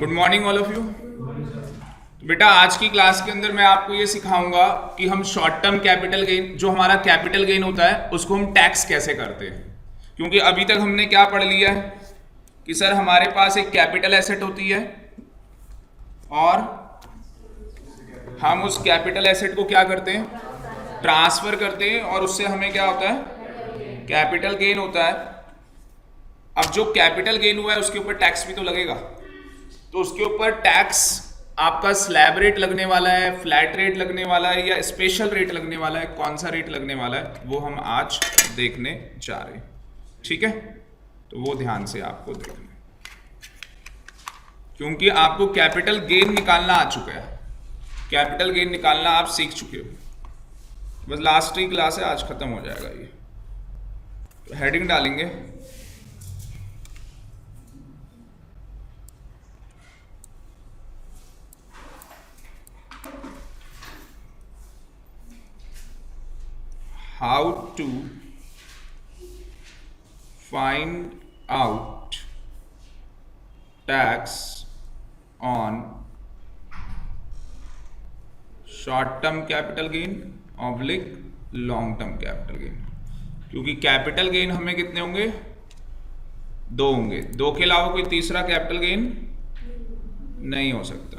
Good morning all of you. बेटा आज की क्लास के अंदर मैं आपको ये सिखाऊंगा कि हम शॉर्ट टर्म कैपिटल गेन, जो हमारा कैपिटल गेन होता है, उसको हम टैक्स कैसे करते हैं। क्योंकि अभी तक हमने क्या पढ़ लिया है कि सर हमारे पास एक कैपिटल एसेट होती है और हम उस कैपिटल एसेट को क्या करते हैं, ट्रांसफर करते हैं, और उससे हमें क्या होता है, कैपिटल गेन होता है। अब जो कैपिटल गेन हुआ है उसके ऊपर टैक्स भी तो लगेगा, तो उसके ऊपर टैक्स आपका स्लैब रेट लगने वाला है, फ्लैट रेट लगने वाला है, या स्पेशल रेट लगने वाला है। कौन सा रेट लगने वाला है वो हम आज देखने जा रहे हैं, ठीक है। तो वो ध्यान से आपको देखना, क्योंकि आपको कैपिटल गेन निकालना आ चुका है, कैपिटल गेन निकालना आप सीख चुके हो। बस लास्ट ही क्लास है, आज खत्म हो जाएगा ये। तो हेडिंग डालेंगे how to find out tax on short term capital gain oblique long term capital gain. क्योंकि कैपिटल गेन हमें कितने होंगे, दो होंगे, दो के अलावा कोई तीसरा कैपिटल गेन नहीं हो सकता।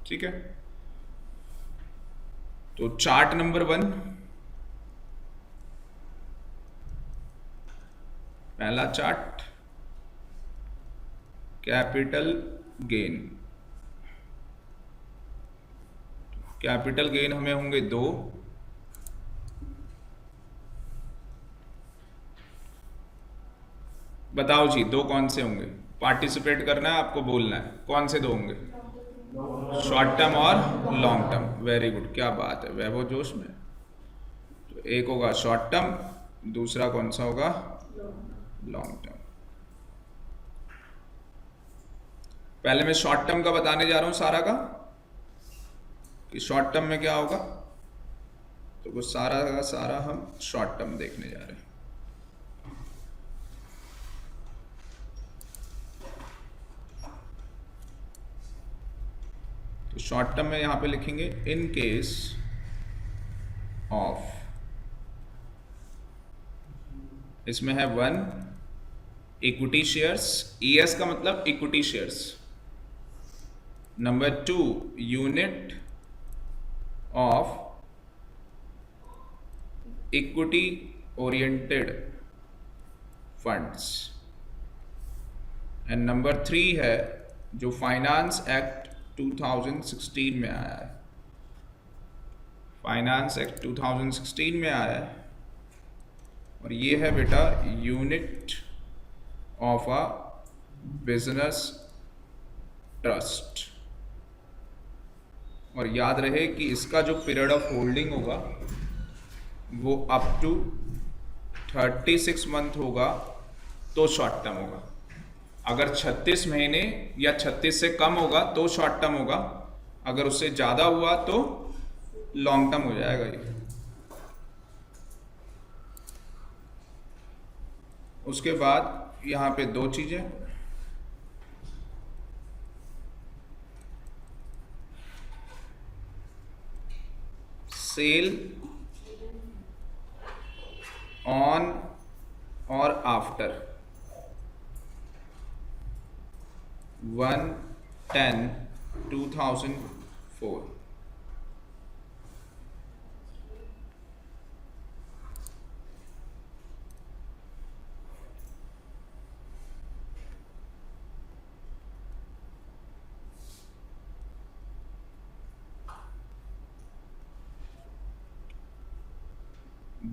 ठीक है, तो चार्ट नंबर 1, पहला chart capital gain. Capital gain हमें होंगे दो, बताओ जी दो कौन से होंगे। पार्टिसिपेट करना है, आपको बोलना है कौन से दो होंगे, शॉर्ट टर्म और लॉन्ग टर्म। वेरी गुड, क्या बात है वैभव जोश में। तो एक होगा शॉर्ट टर्म, दूसरा कौन सा होगा, लॉन्ग टर्म। पहले मैं शॉर्ट टर्म का बताने जा रहा हूं सारा का, कि शॉर्ट टर्म में क्या होगा। तो वो सारा का सारा हम शॉर्ट टर्म देखने जा रहे हैं। तो शॉर्ट टर्म में यहां पे लिखेंगे इन केस ऑफ, इसमें है 1 इक्विटी शेयर्स, ईएस का मतलब equity shares. Number 2 unit of equity oriented funds. And number 3 है जो फाइनेंस एक्ट 2016 में आया है, फाइनेंस एक्ट 2016 में आया है, और ये है बेटा unit of a business trust. और याद रहे कि इसका जो पीरियड ऑफ होल्डिंग होगा वो अप टू 36 मंथ होगा, तो शॉर्ट टर्म होगा। अगर 36 महीने या 36 से कम होगा तो शॉर्ट टर्म होगा, अगर उससे ज़्यादा हुआ तो लॉन्ग टर्म हो जाएगा ये। उसके बाद यहाँ पे दो चीज़ें, सेल ऑन और आफ्टर 1/10/2004।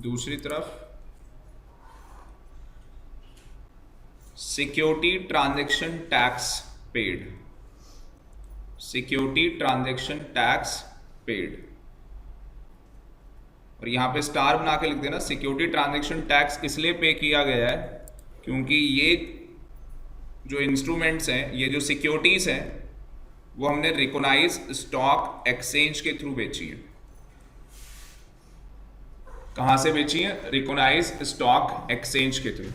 दूसरी तरफ security transaction tax paid, security transaction tax paid. और यहां पे स्टार बना के लिख देना, सिक्योरिटी ट्रांजैक्शन टैक्स इसलिए पे किया गया है क्योंकि ये जो इंस्ट्रूमेंट्स हैं, ये जो सिक्योरिटीज हैं, वो हमने रिकॉग्नाइज स्टॉक एक्सचेंज के थ्रू बेची है। कहां से बेची है? रिकॉग्नाइज स्टॉक एक्सचेंज के थ्रू।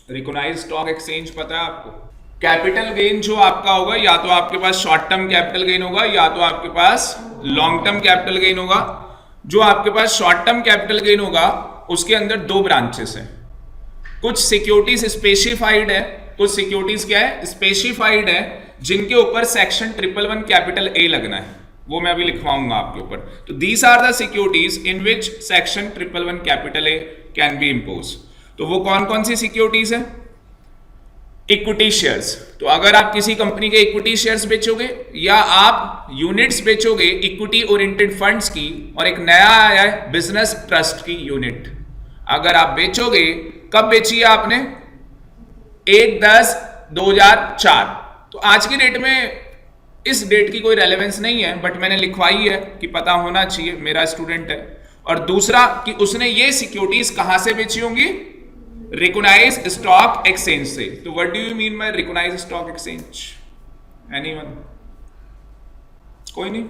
रिकॉग्नाइज स्टॉक एक्सचेंज पता है आपको? कैपिटल गेन जो आपका होगा, या तो आपके पास शॉर्ट टर्म कैपिटल गेन होगा या तो आपके पास लॉन्ग टर्म कैपिटल गेन होगा। जो आपके पास शॉर्ट टर्म कैपिटल गेन होगा उसके अंदर दो ब्रांचेस हैं। कुछ सिक्योरिटीज स्पेसिफाइड है, कुछ सिक्योरिटीज क्या है? स्पेसिफाइड है, जिनके ऊपर सेक्शन 111 कैपिटल ए लगना है, वो मैं अभी लिखवाऊंगा आपके ऊपर। तो these are the securities in which section 111 capital A can be impose. तो वो कौन कौन सी सिक्योरिटीज है? Equity shares. तो अगर आप किसी कंपनी के इक्विटी शेयर्स बेचोगे या आप यूनिट्स बेचोगे इक्विटी ओरिएंटेड फंड्स की, और एक नया आया है बिजनेस ट्रस्ट की यूनिट, अगर आप बेचोगे, कब बेची है आपने? 1/10/2004। तो आज की डेट में इस डेट की कोई रेलेवेंस नहीं है, बट मैंने लिखवाई है कि पता होना चाहिए, मेरा स्टूडेंट है। और दूसरा कि उसने ये सिक्योरिटीज कहां से बेची होंगी? रिकॉग्नाइज स्टॉक एक्सचेंज से। तो what do you mean by recognise stock exchange? Anyone? कोई नहीं?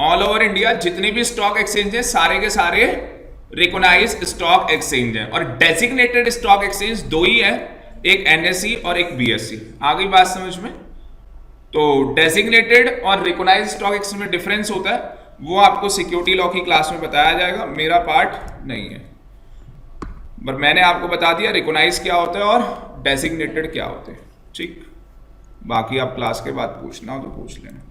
ऑल ओवर इंडिया जितने भी स्टॉक एक्सचेंज है सारे के सारे रिकॉग्नाइज स्टॉक एक्सचेंज है। और डेजिग्नेटेड स्टॉक एक्सचेंज दो ही है, एक एनएसई और एक बीएसई। आ गई बात समझ में? तो डेजिग्नेटेड और रिकॉग्नाइज स्टॉक एक्सचेंज में डिफरेंस होता है, वो आपको सिक्योरिटी लॉ की क्लास में बताया जाएगा, मेरा पार्ट नहीं है। पर मैंने आपको बता दिया रिकॉग्नाइज क्या होता है और डेजिग्नेटेड क्या होते हैं, ठीक। बाकी आप क्लास के बाद पूछना हो तो पूछ लेना।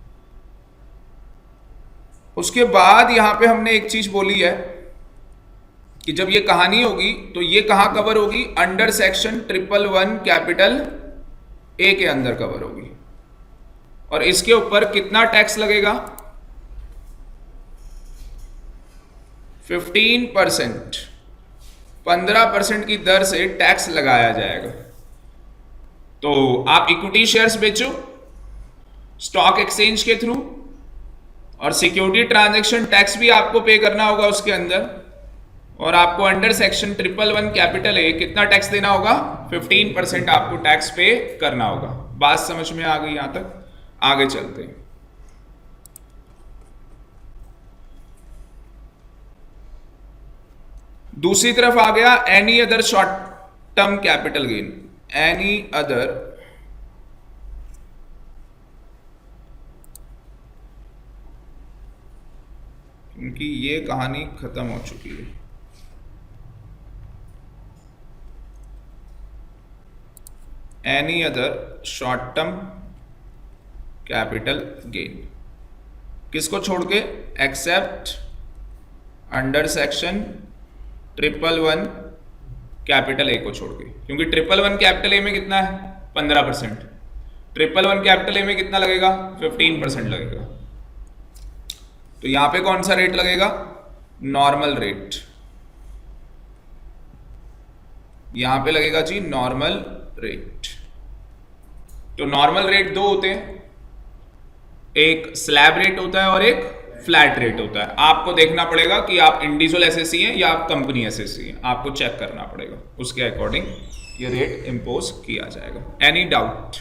उसके बाद यहां पे हमने एक चीज बोली है कि जब ये कहानी होगी तो ये कहां कवर होगी? अंडर सेक्शन 111 कैपिटल ए के अंदर कवर होगी। और इसके ऊपर कितना टैक्स लगेगा? 15%, 15% की दर से टैक्स लगाया जाएगा। तो आप इक्विटी शेयर्स बेचो स्टॉक एक्सचेंज के थ्रू, और सिक्योरिटी ट्रांजैक्शन टैक्स भी आपको पे करना होगा उसके अंदर, और आपको अंडर सेक्शन 111 कैपिटल ए कितना टैक्स देना होगा? 15% आपको टैक्स पे करना होगा। बात समझ में आ गई? यहां तक आगे चलते हैं। दूसरी तरफ आ गया any other short term capital gain. Any other क्योंकि ये कहानी खत्म हो चुकी है। Any other short term capital gain किसको छोड़ के? एक्सेप्ट अंडर सेक्शन 111 कैपिटल ए को छोड़ के, क्योंकि 111 कैपिटल ए में कितना है? 15%। 111 कैपिटल ए में कितना लगेगा? 15% लगेगा। तो यहां पे कौन सा रेट लगेगा? Normal rate. यहां पे लगेगा जी नॉर्मल रेट। तो नॉर्मल रेट दो होते हैं, एक स्लैब रेट होता है और एक फ्लैट रेट होता है। आपको देखना पड़ेगा कि आप इंडिविजुअल एसएससी हैं या आप कंपनी एसएससी हैं, आपको चेक करना पड़ेगा, उसके अकॉर्डिंग ये रेट इंपोज किया जाएगा। Any doubt?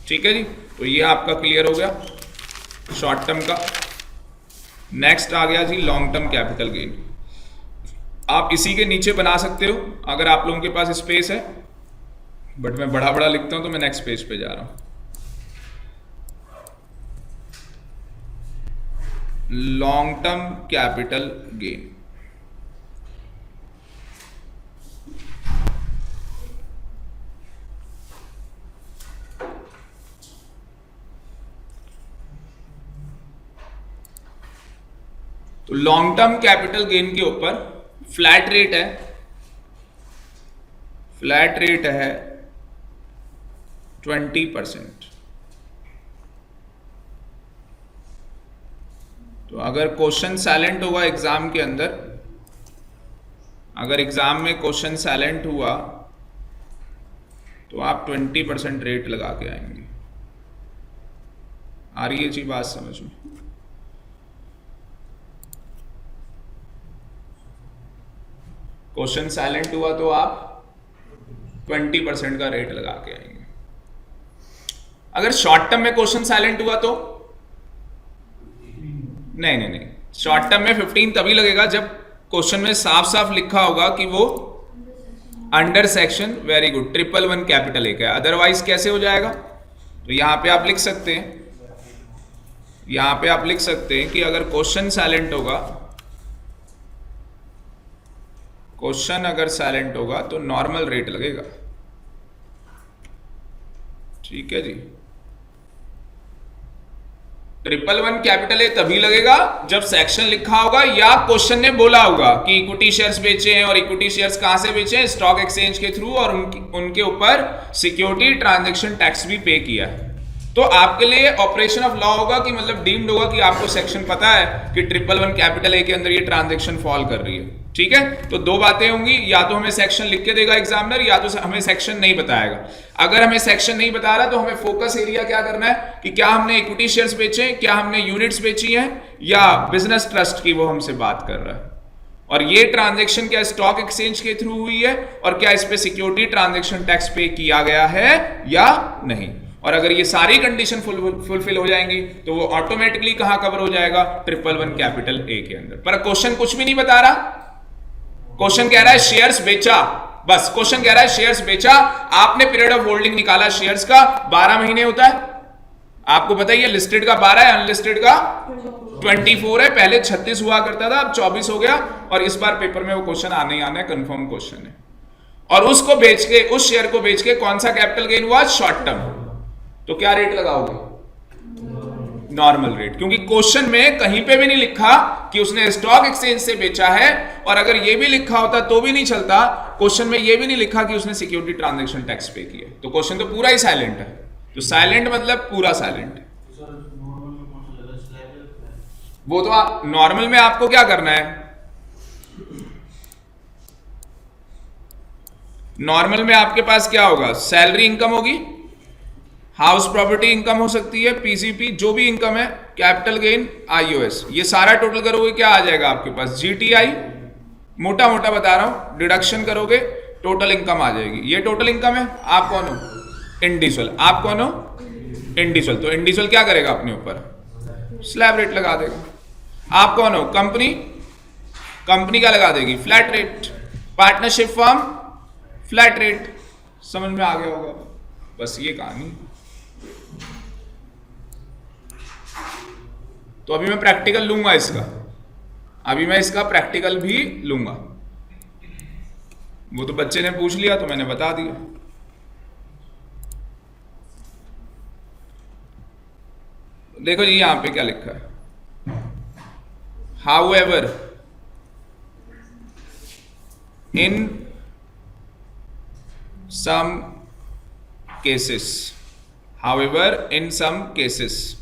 ठीक है जी, तो ये आपका क्लियर हो गया शॉर्ट टर्म का। नेक्स्ट आ गया जी लॉन्ग टर्म कैपिटल गेन। आप इसी के नीचे बना सकते हो अगर आप लोगों के पास स्पेस है, बट मैं बड़ा बड़ा लिखता हूं तो मैं नेक्स्ट पेज पे जा रहा हूं। Long term capital gain. तो लॉन्ग टर्म कैपिटल गेन के ऊपर फ्लैट रेट है, फ्लैट रेट है 20%। तो अगर क्वेश्चन साइलेंट होगा एग्जाम के अंदर, अगर एग्जाम में क्वेश्चन साइलेंट हुआ तो आप 20% रेट लगा के आएंगे। आ रही है जी बात समझ में? क्वेश्चन साइलेंट हुआ तो आप 20% का रेट लगा के आएंगे। अगर शॉर्ट टर्म में क्वेश्चन साइलेंट हुआ तो नहीं नहीं नहीं, शॉर्ट टर्म में 15 तभी लगेगा जब क्वेश्चन में साफ साफ लिखा होगा कि वो under section, very good, 111 capital ए का है। अदरवाइज कैसे हो जाएगा? तो यहां पे आप लिख सकते हैं, यहां पे आप लिख सकते हैं कि अगर क्वेश्चन साइलेंट होगा, क्वेश्चन अगर साइलेंट होगा तो नॉर्मल रेट लगेगा। ठीक है जी। 111 कैपिटल ए तभी लगेगा जब सेक्शन लिखा होगा या क्वेश्चन ने बोला होगा कि इक्विटी शेयर्स बेचे हैं, और इक्विटी शेयर्स कहां से बेचे हैं? स्टॉक एक्सचेंज के थ्रू, और उनके ऊपर सिक्योरिटी ट्रांजैक्शन टैक्स भी पे किया है। तो आपके लिए ऑपरेशन ऑफ लॉ होगा कि मतलब डीम्ड होगा कि आपको सेक्शन पता है कि 111 कैपिटल ए के अंदर ये ट्रांजैक्शन फॉल कर रही है। ठीक है, तो दो बातें होंगी, या तो हमें सेक्शन लिख के देगा एग्जामिनर, या तो हमें सेक्शन नहीं बताएगा। अगर हमें सेक्शन नहीं बता रहा तो हमें फोकस एरिया क्या करना है कि क्या हमने इक्विटी शेयर्स बेचे, क्या हमने यूनिट्स बेची हैं, या बिजनेस ट्रस्ट की वो हमसे बात कर रहा है, और ये ट्रांजैक्शन क्या स्टॉक एक्सचेंज के थ्रू हुई है, और क्या इस पे सिक्योरिटी ट्रांजैक्शन टैक्स पे किया गया है या नहीं। और अगर ये सारी कंडीशन फुलफिल हो जाएंगी तो वो ऑटोमेटिकली कहां कवर हो जाएगा? 111 कैपिटल ए के अंदर। पर क्वेश्चन कुछ भी नहीं बता रहा, क्वेश्चन कह रहा है शेयर्स बेचा, बस क्वेश्चन कह रहा है शेयर्स बेचा। आपने पीरियड ऑफ होल्डिंग निकाला शेयर्स का, 12 महीने होता है, आपको पता ही है। लिस्टेड का 12 है, अनलिस्टेड का 24 है। पहले 36 हुआ करता था, अब 24 हो गया, और इस बार पेपर में वो क्वेश्चन आने ही आना है, कंफर्म क्वेश्चन है। और उसको बेच के, उस शेयर को बेच के कौन सा कैपिटल गेन हुआ? Short term. तो क्या रेट लगाओगे? नॉर्मल रेट, क्योंकि क्वेश्चन में कहीं पे भी नहीं लिखा कि उसने स्टॉक एक्सचेंज से बेचा है, और अगर ये भी लिखा होता तो भी नहीं चलता। क्वेश्चन में ये भी नहीं लिखा कि उसने सिक्योरिटी ट्रांजैक्शन टैक्स पे किया, तो क्वेश्चन तो पूरा ही साइलेंट है। तो साइलेंट मतलब पूरा साइलेंट है। वो तो आप नॉर्मल में आपको क्या करना है? नॉर्मल में आपके पास क्या होगा? सैलरी इनकम होगी, हाउस प्रॉपर्टी इनकम हो सकती है, पीसीपी, जो भी इनकम है, कैपिटल गेन, आईओएस, ये सारा टोटल करोगे क्या आ जाएगा आपके पास? जीटीआई, मोटा मोटा बता रहा हूं, डिडक्शन करोगे टोटल इनकम आ जाएगी। ये टोटल इनकम है। आप कौन हो? इंडिविजुअल। आप कौन हो? इंडिविजुअल। तो इंडिविजुअल क्या करेगा? अपने ऊपर स्लैब रेट लगा देगा। आप कौन हो? कंपनी। कंपनी क्या लगा देगी? Flat rate. Partnership firm, flat rate. समझ में आ गया होगा? बस ये कहानी। तो अभी मैं प्रैक्टिकल लूंगा इसका, अभी मैं इसका प्रैक्टिकल भी लूंगा। वो तो बच्चे ने पूछ लिया तो मैंने बता दिया। देखो जी यहां पे क्या लिखा है, however in some cases, however in some cases,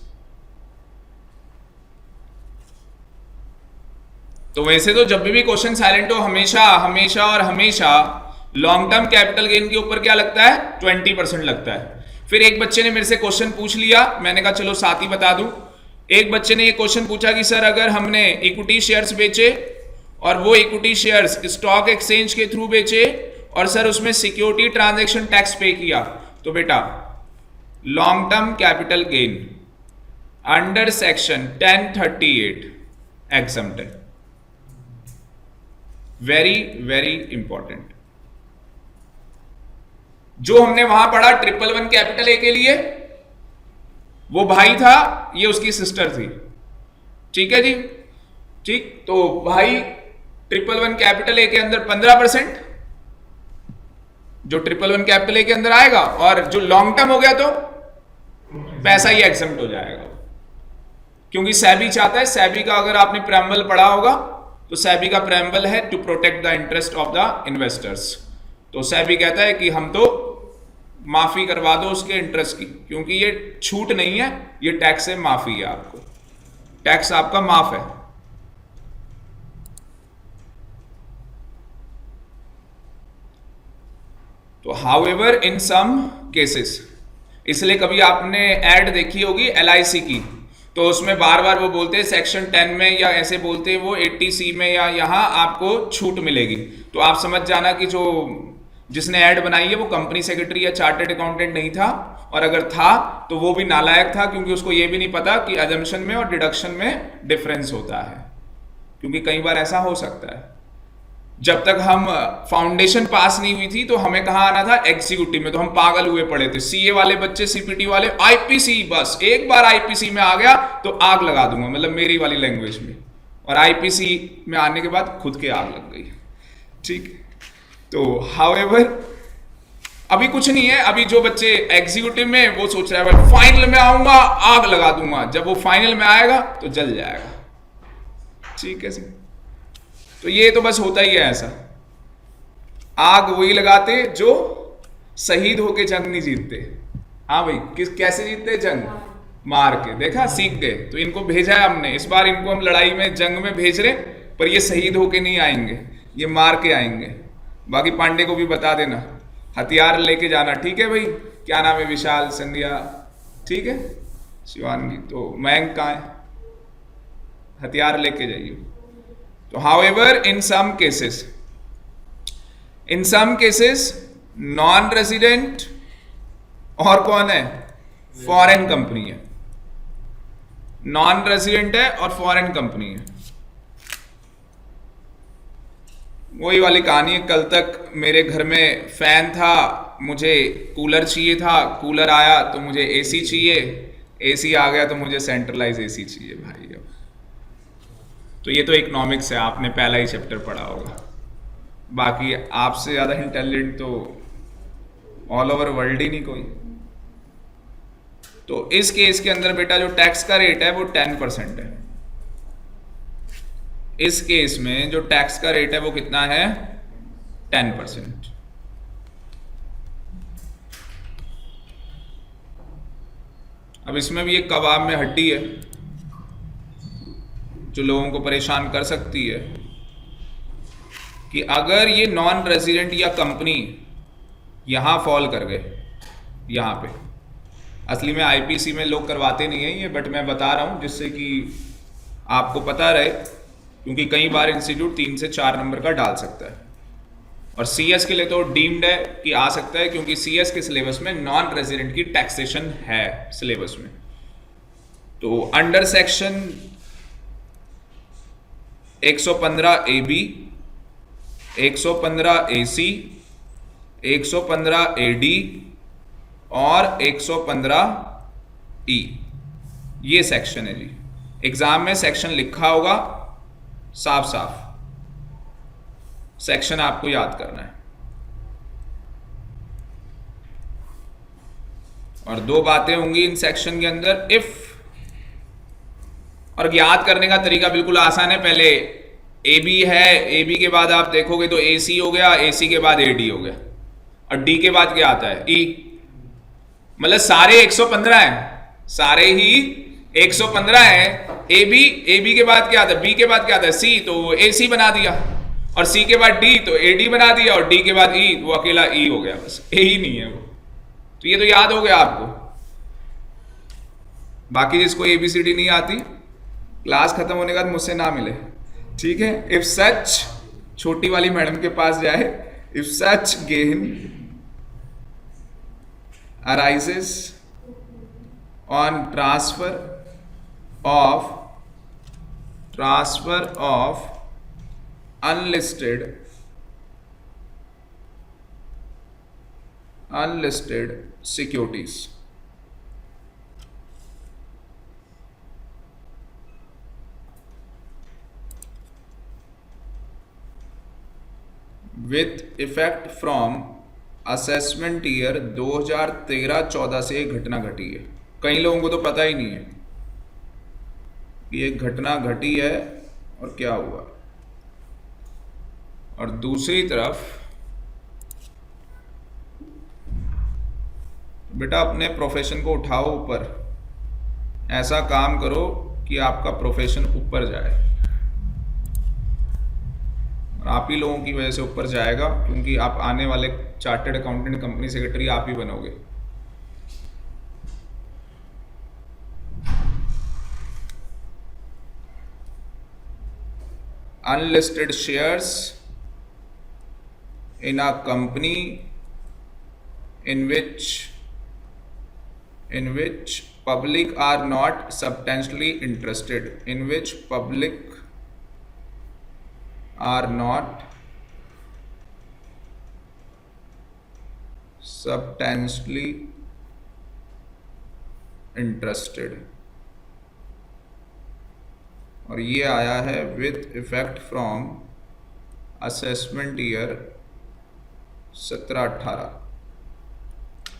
तो वैसे तो जब भी क्वेश्चन साइलेंट हो हमेशा हमेशा और हमेशा लॉन्ग टर्म कैपिटल गेन के ऊपर क्या लगता है? 20% लगता है। फिर एक बच्चे ने मेरे से क्वेश्चन पूछ लिया, मैंने कहा चलो साथ ही बता दूं। एक बच्चे ने ये क्वेश्चन पूछा कि सर अगर हमने इक्विटी शेयर्स बेचे और वो इक्विटी शेयर्स स्टॉक एक्सचेंज के थ्रू बेचे और सर उसमें सिक्योरिटी ट्रांजैक्शन टैक्स पे किया, तो बेटा long term capital gain under section 1038 exempt है। Very very important. जो हमने वहां पढ़ा 111 कैपिटल ए के लिए, वो भाई था, ये उसकी सिस्टर थी। ठीक है जी, ठीक। तो भाई 111 कैपिटल ए के अंदर 15%, जो 111 कैपिटल ए के अंदर आएगा, और जो लॉन्ग टर्म हो गया तो पैसा ही एग्जम्प्ट हो जाएगा, क्योंकि सेबी चाहता है, सेबी का अगर आपने प्रेम्बल पढ़ा होगा तो सेबी का प्रेम्बल है to protect the interest of the investors. तो सेबी कहता है कि हम तो माफी करवा दो उसके इंटरेस्ट की, क्योंकि ये छूट नहीं है, ये टैक्स है, माफी है, आपको टैक्स आपका माफ है। तो हाउएवर इन सम केसेस, इसलिए कभी आपने एड देखी होगी LIC की, तो उसमें बार बार वो बोलते हैं सेक्शन 10 में, या ऐसे बोलते हैं वो 80C में, या यहां आपको छूट मिलेगी। तो आप समझ जाना कि जो जिसने ऐड बनाई है वो कंपनी सेक्रेटरी या चार्टर्ड अकाउंटेंट नहीं था, और अगर था तो वो भी नालायक था, क्योंकि उसको ये भी नहीं पता कि अजम्पशन में और डिडक्शन में डिफरेंस होता है। क्योंकि कई बार ऐसा हो सकता है, जब तक हम फाउंडेशन पास नहीं हुई थी तो हमें कहाँ आना था, एग्जीक्यूटिव में, तो हम पागल हुए पड़े थे। सीए वाले बच्चे, सीपीटी वाले आईपीसी, बस एक बार आईपीसी में आ गया तो आग लगा दूंगा, मतलब मेरी वाली लैंग्वेज में। और आईपीसी में आने के बाद खुद के आग लग गई। ठीक, तो हाउएवर अभी कुछ नहीं है। अभी जो बच्चे एग्जीक्यूटिव में, वो सोच रहा है भाई फाइनल में आऊंगा आग लगा दूंगा, जब वो फाइनल में आएगा तो जल जाएगा। ठीक है सर, तो ये तो बस होता ही है ऐसा। आग वही लगाते जो शहीद होके जंग नहीं जीतते। हाँ भाई, कैसे जीतते जंग? मार के। देखा, सीख गए। तो इनको भेजा है हमने, इस बार इनको हम लड़ाई में, जंग में भेज रहे, पर ये शहीद होके नहीं आएंगे, ये मार के आएंगे। बाकी पांडे को भी बता देना, हथियार लेके जाना। ठीक है भाई, क्या नाम है? विशाल, संध्या, ठीक है, शिवानगी, तो मयंक कहाँ है? हथियार लेके जाइए। तो however in some cases non resident और कौन है? फॉरेन कंपनी है। नॉन रेजिडेंट है और फॉरेन कंपनी है। वही वाली कहानी है। कल तक मेरे घर में फैन था, मुझे कूलर चाहिए था, कूलर आया तो मुझे एसी चाहिए, एसी आ गया तो मुझे सेंट्रलाइज एसी चाहिए भाई। अब तो ये तो इकोनॉमिक्स है, आपने पहला ही चैप्टर पढ़ा होगा। बाकी आपसे ज़्यादा इंटेलिजेंट तो ऑल ओवर वर्ल्ड ही नहीं कोई। तो इस केस के अंदर बेटा जो टैक्स का रेट है वो 10% है। इस केस में जो टैक्स का रेट है वो कितना है? 10%। अब इसमें भी एक कबाब में हड्डी है जो लोगों को परेशान कर सकती है, कि अगर ये नॉन रेजिडेंट या कंपनी यहां फॉल कर गए, यहां पे, असली में आईपीसी में लोग करवाते नहीं है ये, बट मैं बता रहा हूं जिससे कि आपको पता रहे, क्योंकि कई बार इंस्टीट्यूट 3 से 4 नंबर का डाल सकता है। और सीएस के लिए तो डीम्ड है कि आ सकता है, क्योंकि सीएस के सिलेबस में नॉन रेजिडेंट की टैक्सेशन है सिलेबस में। तो under section 115 AB, 115 AC, 115 AD और 115 E, ये सेक्शन है जी। एग्जाम में सेक्शन लिखा होगा साफ साफ, सेक्शन आपको याद करना है। और 2 बातें होंगी इन सेक्शन के अंदर, इफ, और याद करने का तरीका बिल्कुल आसान है। पहले AB है, AB के बाद आप देखोगे तो AC हो गया, AC के बाद AD हो गया, और D के बाद क्या आता है? E। मतलब सारे 115 हैं, सारे ही 115 हैं। AB के बाद क्या आता है? B के बाद क्या आता है? C, तो AC बना दिया, और C के बाद D तो AD बना दिया, और D के बाद E, वो अकेला E हो गया, बस A ही नहीं है वो। तो ये तो याद हो गया आपको। बाकी जिसको ABCD नहीं आती, क्लास खत्म होने के बाद मुझसे ना मिले, ठीक है। इफ सच, छोटी वाली मैडम के पास जाए, if such gain arises on transfer of unlisted securities with effect from assessment year 2013-14 से एक घटना घटी है। कई लोगों को तो पता ही नहीं है कि एक घटना घटी है और क्या हुआ। और दूसरी तरफ बेटा अपने प्रोफेशन को उठाओ ऊपर, ऐसा काम करो कि आपका प्रोफेशन ऊपर जाए। आप ही लोगों की वजह से ऊपर जाएगा, क्योंकि आप आने वाले चार्टर्ड अकाउंटेंट, कंपनी सेक्रेटरी आप ही बनोगे। Unlisted shares in a company in which in which public are not substantially interested, in which public are not substantially interested, और ये आया है with effect from assessment year 17-18।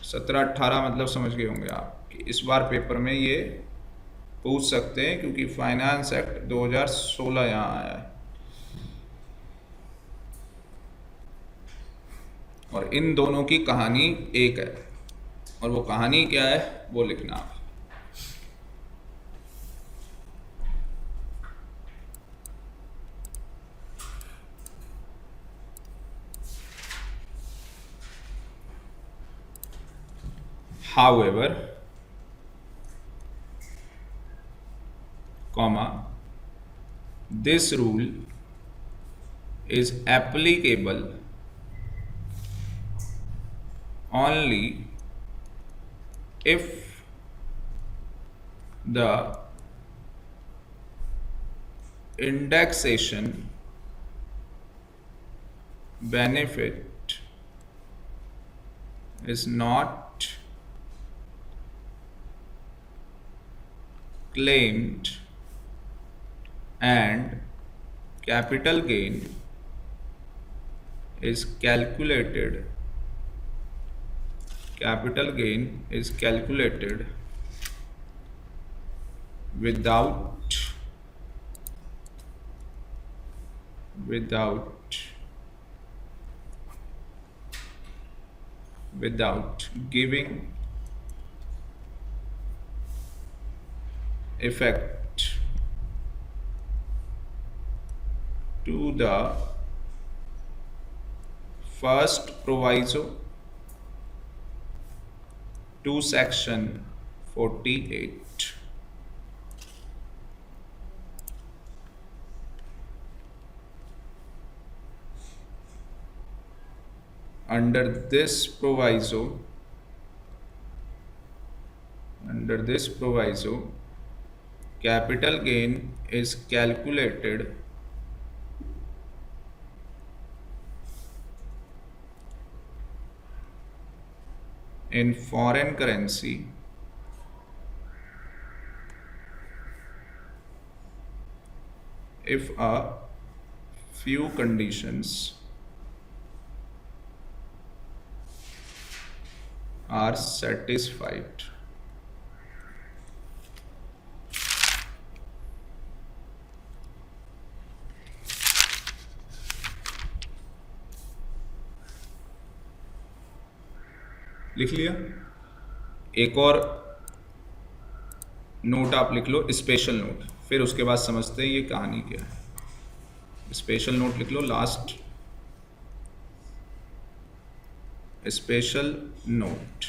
17-18 मतलब समझ गए होंगे आप कि इस बार पेपर में ये पूछ सकते हैं, क्योंकि फाइनेंस एक्ट 2016 यहाँ आया है। और इन दोनों की कहानी एक है, और वो कहानी क्या है वो लिखना आप। However, this rule is applicable only if the indexation benefit is not claimed and capital gain is calculated without giving effect to the first proviso to section 48. Under this proviso, capital gain is calculated in foreign currency if a few conditions are satisfied. लिख लिया? एक और note आप लिख लो, special note, फिर उसके बाद समझते हैं ये कहानी क्या है। स्पेशल नोट लिख लो last, special note.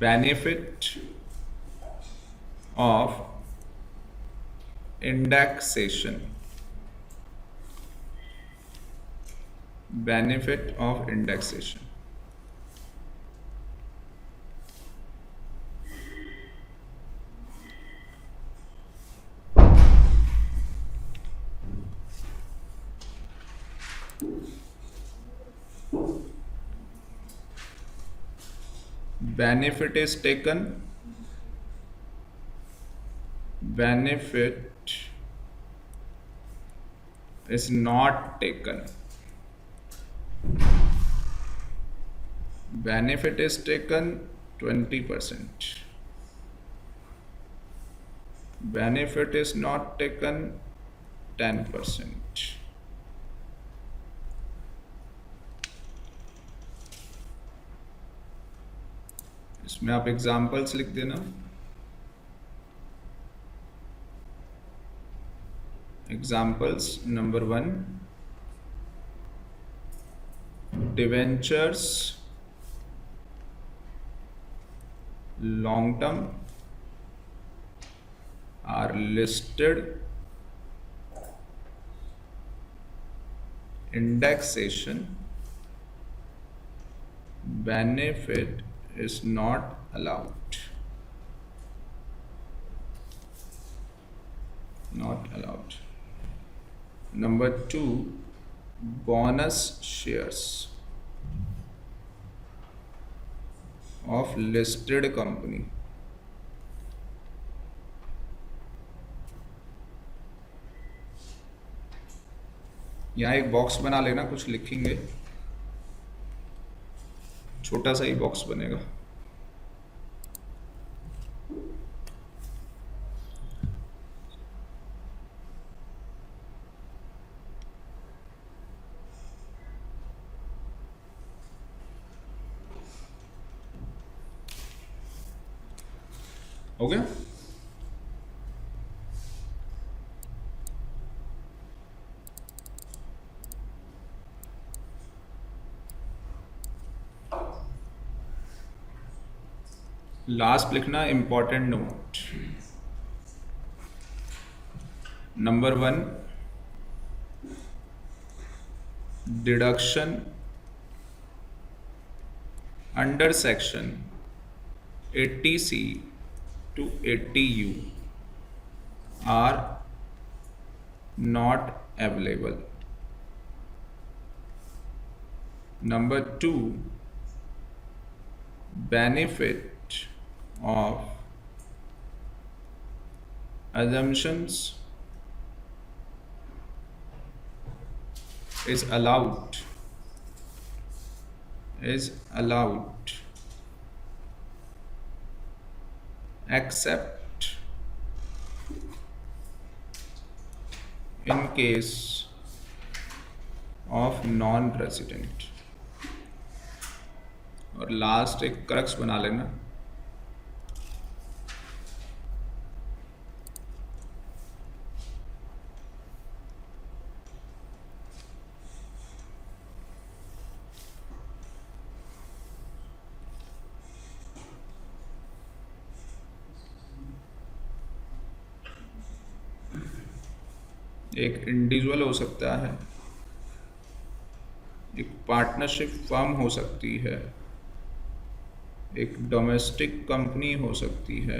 Benefit of indexation, benefit of indexation। benefit is taken, benefit is not taken, benefit is taken 20%, benefit is not taken 10%। इसमें आप एग्जाम्पल्स लिख देना। Examples number 1, debentures long term are listed indexation benefit is not allowed. Not allowed. Number 2, bonus shares of listed company. यहाँ एक box बना लेना, कुछ लिखेंगे, छोटा सा ही बॉक्स बनेगा। हो गया? लास्ट लिखना important note. Number 1, deduction under section 80C to 80U are not available. Number 2, benefit of assumptions is allowed except in case of non-resident। और लास्ट एक क्रक्स बना लेना, एक इंडिविजुअल हो सकता है, एक पार्टनरशिप फर्म हो सकती है, एक डोमेस्टिक कंपनी हो सकती है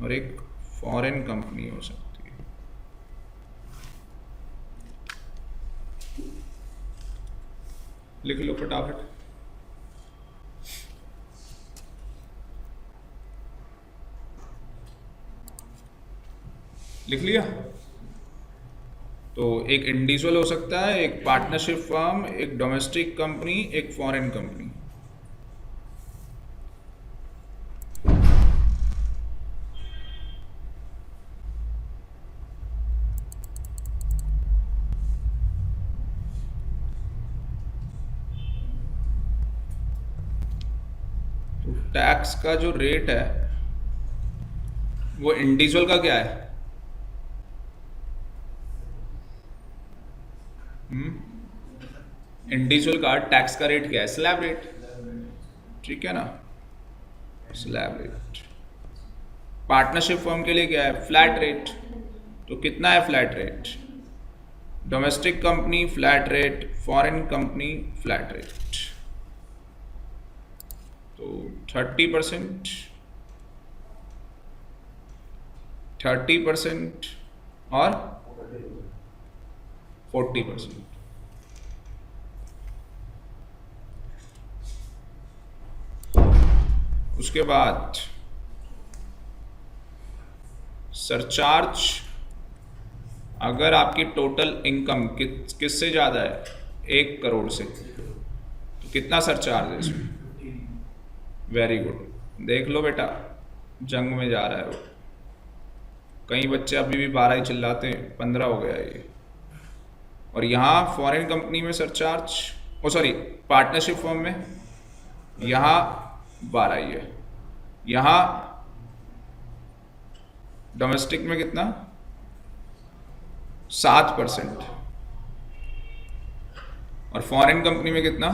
और एक फॉरेन कंपनी हो सकती है। लिख लो फटाफट। लिख लिया? तो एक इंडिविजुअल हो सकता है, एक पार्टनरशिप फर्म, एक डोमेस्टिक कंपनी, एक फॉरेन कंपनी। तो टैक्स का जो रेट है वो इंडिविजुअल का क्या है? इंडिविजुअल का टैक्स का रेट क्या है? स्लैब रेट, ठीक है ना, स्लैब रेट। पार्टनरशिप फर्म के लिए क्या है? Flat rate. तो कितना है flat rate? Domestic company flat rate, foreign company flat rate. तो 30%, 30% और 40%। उसके बाद सरचार्ज, अगर आपकी टोटल इनकम किससे ज़्यादा है? 1 करोड़ से, तो कितना सरचार्ज है इसमें? वेरी गुड, देख लो बेटा, जंग में जा रहा है वो। कई बच्चे अभी भी 12 ही चिल्लाते हैं, 15 हो गया ये। और यहाँ फॉरेन कंपनी में सरचार्ज, पार्टनरशिप फर्म में यहाँ 12 ही है। यहाँ डोमेस्टिक में कितना? 7%। और फॉरेन कंपनी में कितना?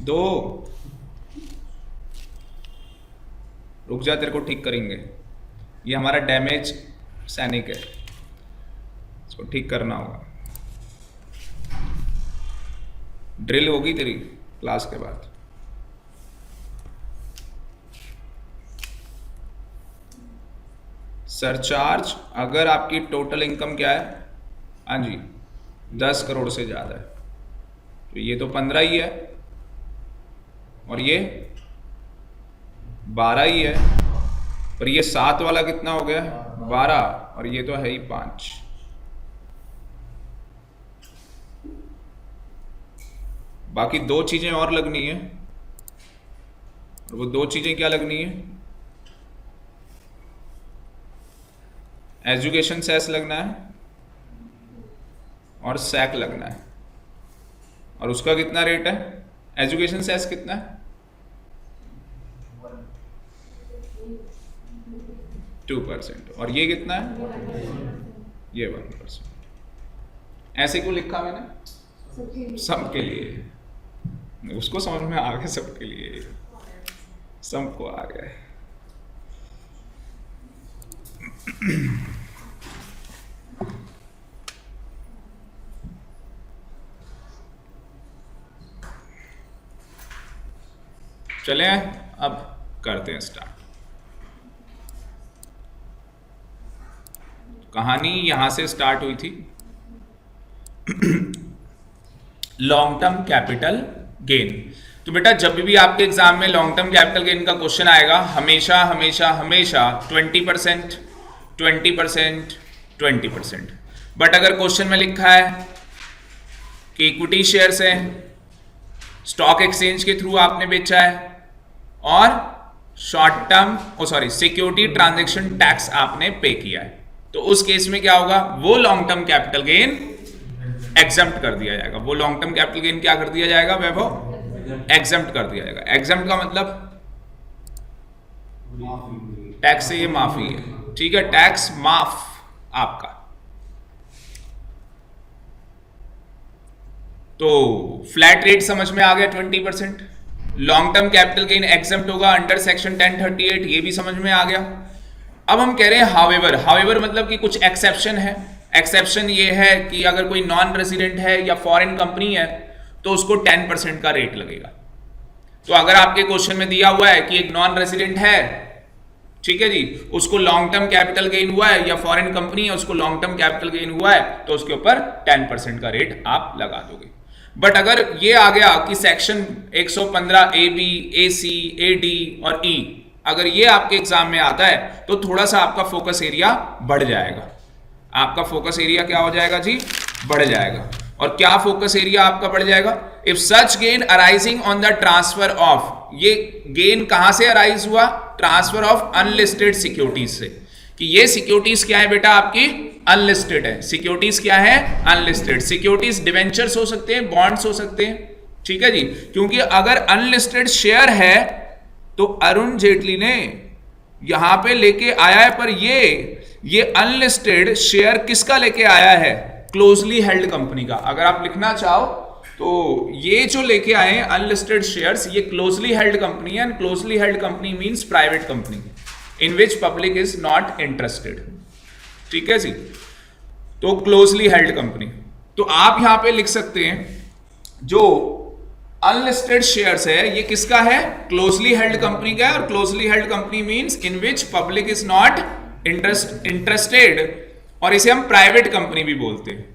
2। रुक जा, तेरे को ठीक करेंगे। ये हमारा डैमेज सैनिक है, इसको ठीक करना होगा। ड्रिल होगी तेरी क्लास के बाद। सरचार्ज, अगर आपकी टोटल इनकम क्या है, हाँ जी 10 करोड़ से ज़्यादा है तो ये तो 15 ही है और ये 12 ही है, और ये 7 वाला कितना हो गया, 12, और ये तो है ही 5। बाकी 2 चीजें और लगनी है, और वो 2 चीजें क्या लगनी है, एजुकेशन सेस लगना है और सैक लगना है। और उसका कितना रेट है, एजुकेशन सेस कितना है, 2%, और ये कितना है, ये 1%। ऐसे क्यों लिखा मैंने, सबके लिए, उसको समझ में आ गया, सबके लिए, सबको आ गया। चले अब करते हैं स्टार्ट। कहानी यहां से स्टार्ट हुई थी, लॉन्ग टर्म कैपिटल गेन। तो बेटा जब भी आपके एग्जाम में लॉन्ग टर्म कैपिटल गेन का क्वेश्चन आएगा, हमेशा हमेशा हमेशा 20%, 20%, 20%। बट अगर क्वेश्चन में लिखा है कि इक्विटी शेयर्स है, स्टॉक एक्सचेंज के थ्रू आपने बेचा है, और short term security transaction tax आपने पे किया है, तो उस केस में क्या होगा, वो long term capital gain exempt कर दिया जाएगा। वो लॉन्ग टर्म कैपिटल गेन क्या कर दिया जाएगा वैभव, एग्जम्प्ट कर दिया जाएगा। एग्जम्प्ट का मतलब टैक्स से ये माफी है, ठीक है, टैक्स माफ आपका। तो फ्लैट रेट समझ में आ गया 20%। Long term capital gain exempt होगा अंडर सेक्शन 1038, ये भी समझ में आ गया। अब हम कह रहे हैं हावेवर, हावेवर मतलब कि कुछ एक्सेप्शन है। एक्सेप्शन ये है कि अगर कोई नॉन रेजिडेंट है या फॉरेन कंपनी है तो उसको 10% का रेट लगेगा। तो अगर आपके क्वेश्चन में दिया हुआ है कि एक नॉन रेजिडेंट है, ठीक है जी, उसको लॉन्ग टर्म कैपिटल गेन हुआ है, या फॉरेन कंपनी है उसको लॉन्ग टर्म कैपिटल गेन हुआ है, तो उसके ऊपर 10% का रेट आप लगा दोगे। बट अगर ये आ गया कि सेक्शन 115 AB, AC, AD और E, अगर ये आपके एग्जाम में आता है तो थोड़ा सा आपका फोकस एरिया बढ़ जाएगा। आपका फोकस एरिया क्या हो जाएगा जी, बढ़ जाएगा। और क्या फोकस एरिया आपका बढ़ जाएगा, if such gain arising on the transfer of, ये गेन कहां से अराइज हुआ, ट्रांसफर ऑफ अनलिस्टेड सिक्योरिटीज से, कि ये सिक्योरिटीज क्या है बेटा आपकी, अनलिस्टेड है। सिक्योरिटीज क्या है, अनलिस्टेड। सिक्योरिटीज डिवेंचर्स हो सकते हैं, बॉन्ड्स हो सकते हैं, ठीक है जी, क्योंकि अगर अनलिस्टेड शेयर है तो अरुण जेटली ने यहां पे लेके आया है, पर ये अनलिस्टेड शेयर किसका लेके आया है, क्लोजली हेल्ड कंपनी का। अगर आप लिखना चाहो तो ये जो लेके आए हैं अनलिस्टेड शेयर्स, ये क्लोजली हेल्ड कंपनी है, and closely held company means private company in which public is not interested, ठीक है जी। तो क्लोजली हेल्ड कंपनी, तो आप यहां पे लिख सकते हैं जो अनलिस्टेड शेयर्स है ये किसका है, क्लोजली हेल्ड कंपनी का है, और closely held company means in which public is not interested, और इसे हम प्राइवेट कंपनी भी बोलते हैं।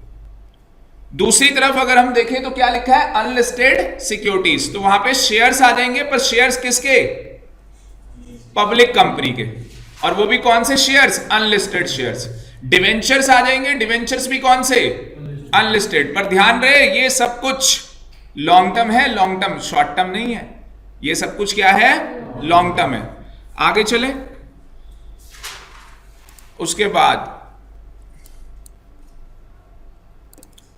दूसरी तरफ अगर हम देखें तो क्या लिखा है, अनलिस्टेड सिक्योरिटीज, तो वहां पे शेयर्स आ जाएंगे, पर शेयर्स किसके, पब्लिक कंपनी के, और वो भी कौन से शेयर्स, अनलिस्टेड शेयर्स। डिवेंचर्स आ जाएंगे, डिवेंचर्स भी कौन से, अनलिस्टेड। पर ध्यान रहे ये सब कुछ लॉन्ग टर्म है, लॉन्ग टर्म, शॉर्ट टर्म नहीं है, ये सब कुछ क्या है, लॉन्ग टर्म है। आगे चले, उसके बाद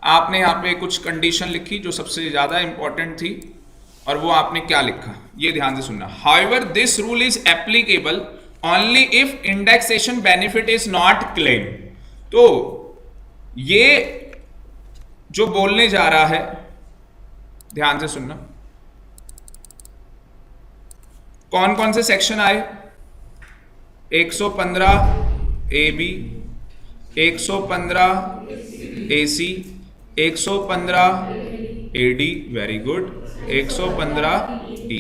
आपने यहां पे कुछ कंडीशन लिखी जो सबसे ज्यादा इंपॉर्टेंट थी, और वो आपने क्या लिखा, ये ध्यान से सुनना। However this rule is applicable only if indexation benefit is not claim. तो ये जो बोलने जा रहा है, ध्यान से सुनना, कौन कौन से सेक्शन आए, 115 AB, 115 AC, 115 AD, very good, 115E।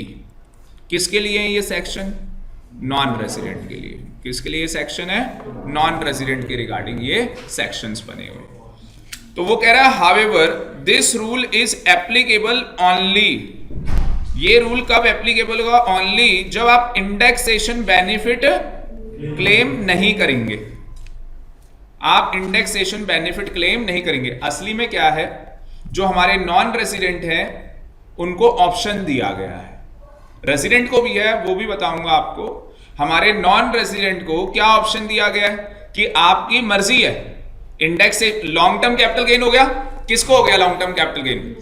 किसके लिए है ये सेक्शन? नॉन रेजिडेंट के लिए। किसके लिए सेक्शन है? नॉन रेजिडेंट के रिगार्डिंग ये सेक्शंस बने हुए। तो वो कह रहा है however this rule is applicable only. ये रूल कब एप्लीकेबल होगा? ओनली जब आप इंडेक्सेशन बेनिफिट क्लेम नहीं करेंगे। आप इंडेक्सेशन बेनिफिट क्लेम नहीं करेंगे। असली में क्या है, जो हमारे नॉन रेजिडेंट हैं उनको ऑप्शन दिया गया है, रेजिडेंट को भी है, वो भी बताऊंगा आपको। हमारे नॉन रेजिडेंट को क्या ऑप्शन दिया गया है कि आपकी मर्जी है। इंडेक्स से लॉन्ग टर्म कैपिटल गेन हो गया, किसको हो गया long term capital gain?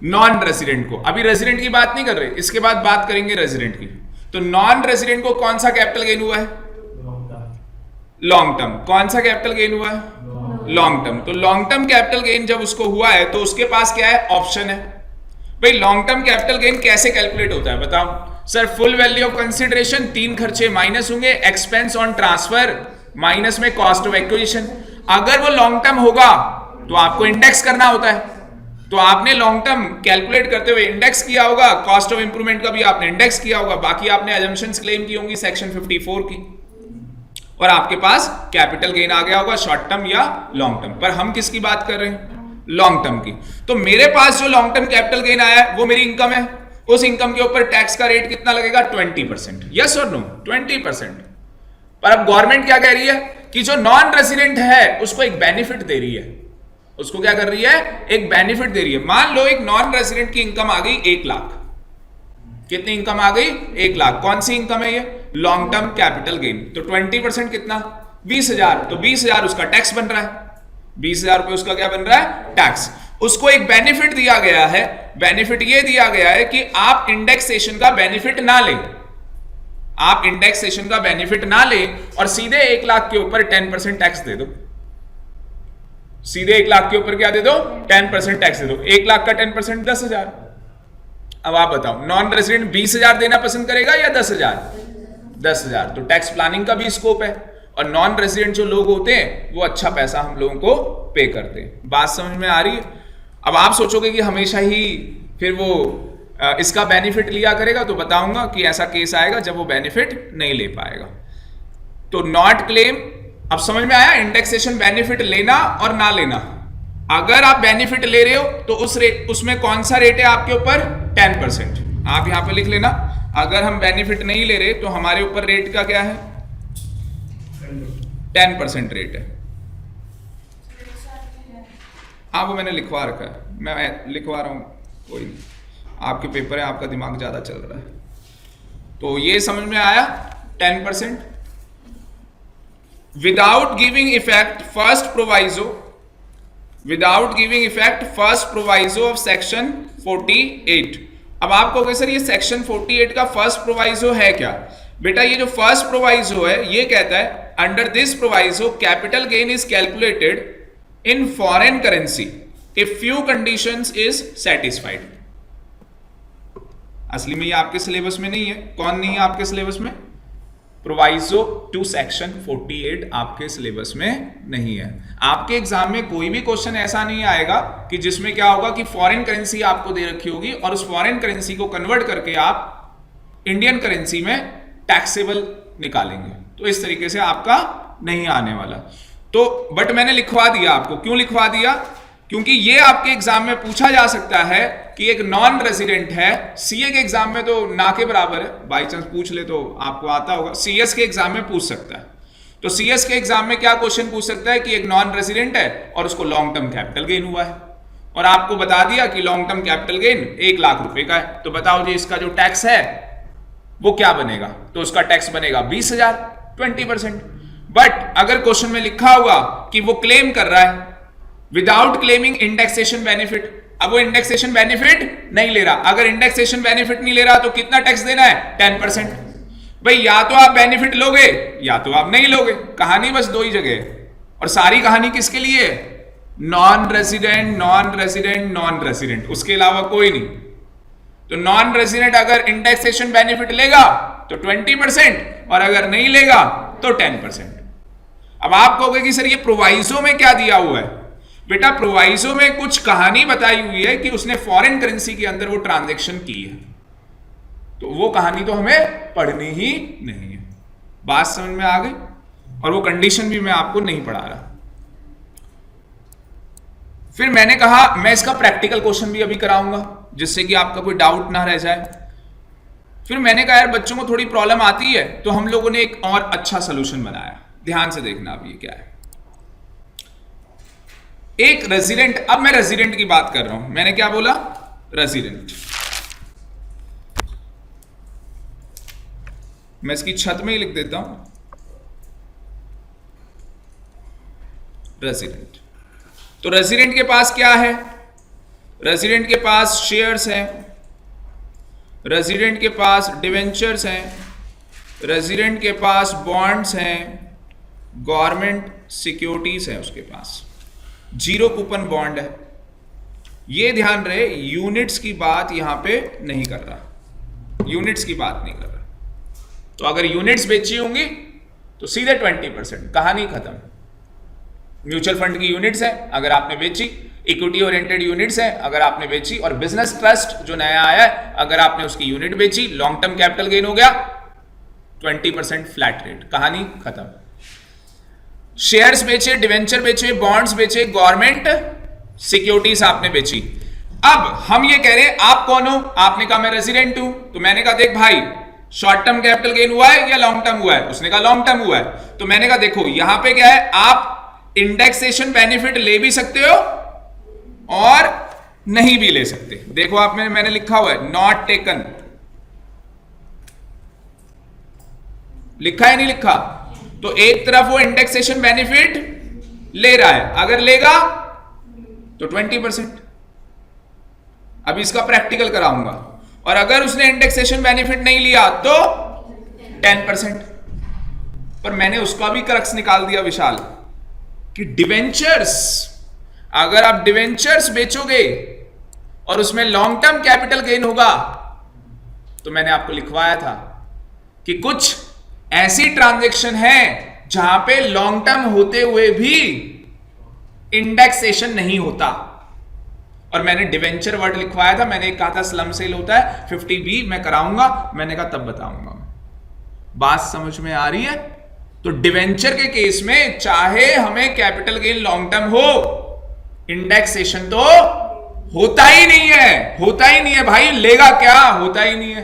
Non resident को। अभी रेजिडेंट की बात नहीं कर रहे, इसके बाद बात करेंगे रेजिडेंट की। तो नॉन रेजिडेंट को कौन सा कैपिटल गेन हुआ है? Long term. कौन सा कैपिटल गेन हुआ है? Long term. तो लॉन्ग टर्म कैपिटल गेन जब उसको हुआ है तो उसके पास क्या है? ऑप्शन है। भाई लॉन्ग टर्म कैपिटल गेन कैसे कैलकुलेट होता है बताओ? Sir full value of consideration, 3 खर्चे माइनस होंगे, एक्सपेंस ऑन ट्रांसफर माइनस में कॉस्ट ऑफ एक्विजिशन। अगर वो लॉन्ग टर्म होगा तो आपको इंडेक्स करना होता है, तो आपने लॉन्ग टर्म कैलकुलेट करते हुए इंडेक्स किया होगा, कॉस्ट ऑफ इंप्रूवमेंट का भी आपने इंडेक्स किया होगा, बाकी आपने अजम्पशंस क्लेम की होंगी सेक्शन 54 की, और आपके पास कैपिटल गेन आ गया होगा शॉर्ट टर्म या लॉन्ग टर्म। पर हम किसकी बात कर रहे हैं? लॉन्ग टर्म की। तो मेरे पास जो लॉन्ग टर्म कैपिटल गेन आया है वो मेरी इनकम है। उस इनकम के ऊपर टैक्स का रेट कितना लगेगा? 20%। यस और नो? 20%। पर अब गवर्नमेंट क्या कह रही है कि जो नॉन रेजिडेंट है उसको एक बेनिफिट दे रही है। उसको क्या कर रही है? एक बेनिफिट दे रही है। मान लो एक नॉन रेजिडेंट की इनकम आ गई 1 लाख। कितनी इनकम आ गई? 1 लाख। कौन सी इनकम है ये? Long term capital gain. तो 20% कितना? 20,000। तो 20,000 उसका टैक्स बन रहा है। 20,000 रुपए उसका क्या बन रहा है? टैक्स। उसको एक बेनिफिट दिया गया है। बेनिफिट ये दिया गया है कि आप इंडेक्सेशन का बेनिफिट ना लें। आप इंडेक्सेशन का बेनिफिट ना लें और सीधे 1 लाख के ऊपर 10% टैक्स दे दो। सीधे 1 लाख के ऊपर क्या दे दो? 10% टैक्स दे दो। 1 लाख का 10% 10,000। अब आप बताओ नॉन रेजिडेंट 20,000 देना पसंद करेगा या 10,000? 10,000। तो टैक्स प्लानिंग का भी स्कोप है, और नॉन रेजिडेंट जो लोग होते हैं वो अच्छा पैसा हम लोगों को पे करते हैं। बात समझ में आ रही है? अब आप सोचोगे कि हमेशा ही फिर वो इसका बेनिफिट लिया करेगा, तो बताऊंगा कि ऐसा केस आएगा जब वो बेनिफिट नहीं ले पाएगा। तो नॉट क्लेम, अब समझ में आया? इंडेक्सेशन बेनिफिट लेना और ना लेना। अगर आप बेनिफिट ले रहे हो तो उसमें कौन सा रेट है आपके ऊपर? 10%। आप यहां पर लिख लेना। अगर हम बेनिफिट नहीं ले रहे तो हमारे ऊपर रेट का क्या है? 10% रेट है। हाँ वो मैंने लिखवा रखा है, मैं लिखवा रहा हूं, कोई नहीं, आपके पेपर है, आपका दिमाग ज्यादा चल रहा है। तो ये समझ में आया? 10% without giving effect first proviso, without giving effect first proviso of section 48। अब आप कहोगे सर ये सेक्शन 48 का फर्स्ट प्रोवाइजो है क्या? बेटा ये जो फर्स्ट प्रोवाइजो है ये कहता है under this proviso capital gain is calculated in foreign currency if few conditions is satisfied. असली में ये आपके सिलेबस में नहीं है। कौन नहीं है आपके सिलेबस में? प्रोवाइजो टू सेक्शन 48 आपके सिलेबस में नहीं है। आपके एग्जाम में कोई भी क्वेश्चन ऐसा नहीं आएगा कि जिसमें क्या होगा कि फॉरेन करेंसी आपको दे रखी होगी और उस फॉरेन करेंसी को कन्वर्ट करके आप इंडियन करेंसी में टैक्सेबल निकालेंगे। तो इस तरीके से आपका नहीं आने वाला। तो बट मैंने लिखवा दिया आपको। क्यों लिखवा दिया? क्योंकि ये आपके एग्जाम में पूछा जा सकता है कि एक नॉन रेजिडेंट है, सीए के एग्जाम में तो ना के बराबर है, बाई चांस पूछ ले तो आपको आता होगा, सीएस के एग्जाम में पूछ सकता है। तो सीएस के एग्जाम में क्या क्वेश्चन पूछ सकता है कि एक नॉन रेजिडेंट है और उसको लॉन्ग टर्म कैपिटल गेन हुआ है, और आपको बता दिया कि long term capital gain 1 lakh रुपए का है। तो बताओ जी इसका जो टैक्स है वो क्या बनेगा? तो उसका टैक्स बनेगा 20,000, 20%। बट अगर क्वेश्चन में लिखा होगा कि वो क्लेम कर रहा है विदाउट क्लेमिंग इंडेक्सेशन बेनिफिट, अब वो इंडेक्सेशन बेनिफिट नहीं ले रहा। अगर इंडेक्सेशन बेनिफिट नहीं ले रहा तो कितना टैक्स देना है? 10%। भाई या तो आप बेनिफिट लोगे या तो आप नहीं लोगे। कहानी बस 2 ही जगह है, और सारी कहानी किसके लिए है? Non resident, non resident, non resident, उसके अलावा कोई नहीं। तो नॉन रेजिडेंट अगर इंडेक्सेशन बेनिफिट लेगा तो 20%, और अगर नहीं लेगा तो 10%। अब आप कहोगे कि सर ये प्रोवाइजो में क्या दिया हुआ है? बेटा प्रोवाइजो में कुछ कहानी बताई हुई है कि उसने फॉरेन करेंसी के अंदर वो ट्रांजैक्शन की है, तो वो कहानी तो हमें पढ़नी ही नहीं है। बात समझ में आ गई? और वो कंडीशन भी मैं आपको नहीं पढ़ा रहा। फिर मैंने कहा मैं इसका प्रैक्टिकल क्वेश्चन भी अभी कराऊंगा जिससे कि आपका कोई डाउट ना रह जाए। फिर मैंने कहा यार बच्चों को थोड़ी प्रॉब्लम आती है, तो हम लोगों ने एक और अच्छा सोल्यूशन बनाया। ध्यान से देखना अब ये क्या है। एक रेजिडेंट, अब मैं रेजिडेंट की बात कर रहा हूं। मैंने क्या बोला? रेजिडेंट। मैं इसकी छत में ही लिख देता हूं, रेजिडेंट। तो रेजिडेंट के पास क्या है? रेजिडेंट के पास शेयर्स हैं, रेजिडेंट के पास डिवेंचर्स हैं, रेजिडेंट के पास बॉन्ड्स हैं, गवर्नमेंट सिक्योरिटीज है उसके पास, जीरो कूपन बॉन्ड है। ये ध्यान रहे यूनिट्स की बात यहां पे नहीं कर रहा, यूनिट्स की बात नहीं कर रहा। तो अगर यूनिट्स बेची होंगी तो सीधे 20%, कहानी खत्म। म्यूचुअल फंड की यूनिट्स है अगर आपने बेची, इक्विटी ओरिएंटेड यूनिट्स है अगर आपने बेची, और बिजनेस ट्रस्ट जो नया आया है अगर आपने उसकी यूनिट बेची, लॉन्ग टर्म कैपिटल गेन हो गया 20% फ्लैट रेट, कहानी खत्म। शेयर्स बेचे, डिवेंचर बेचे, बॉन्ड्स बेचे, गवर्नमेंट सिक्योरिटीज आपने बेची। अब हम ये कह रहे हैं आप कौन हो? आपने कहा मैं रेजिडेंट हूं। तो मैंने कहा देख भाई शॉर्ट टर्म कैपिटल गेन हुआ है या लॉन्ग टर्म हुआ है? उसने कहा लॉन्ग टर्म हुआ है। तो मैंने कहा देखो यहां पे क्या है, आप इंडेक्सेशन बेनिफिट ले भी सकते हो और नहीं भी ले सकते। देखो आप में मैंने लिखा हुआ है नॉट टेकन, लिखा है नहीं लिखा? तो एक तरफ वो इंडेक्सेशन बेनिफिट ले रहा है, अगर लेगा तो 20%। अभी इसका प्रैक्टिकल कराऊंगा। और अगर उसने इंडेक्सेशन बेनिफिट नहीं लिया तो 10%। पर मैंने उसका भी क्रक्स निकाल दिया विशाल कि डिवेंचर्स, अगर आप डिवेंचर्स बेचोगे और उसमें लॉन्ग टर्म कैपिटल गेन होगा, तो मैंने आपको लिखवाया था कि कुछ ऐसी ट्रांजैक्शन है जहां पे लॉन्ग टर्म होते हुए भी इंडेक्सेशन नहीं होता। और मैंने डिवेंचर वर्ड लिखवाया था, मैंने कहा था स्लम सेल होता है 50B, मैं कराऊंगा, मैंने कहा तब बताऊंगा। बात समझ में आ रही है? तो डिवेंचर के केस में चाहे हमें कैपिटल गेन लॉन्ग टर्म हो, इंडेक्सेशन तो होता ही नहीं है, होता ही नहीं है भाई। लेगा क्या? होता ही नहीं है।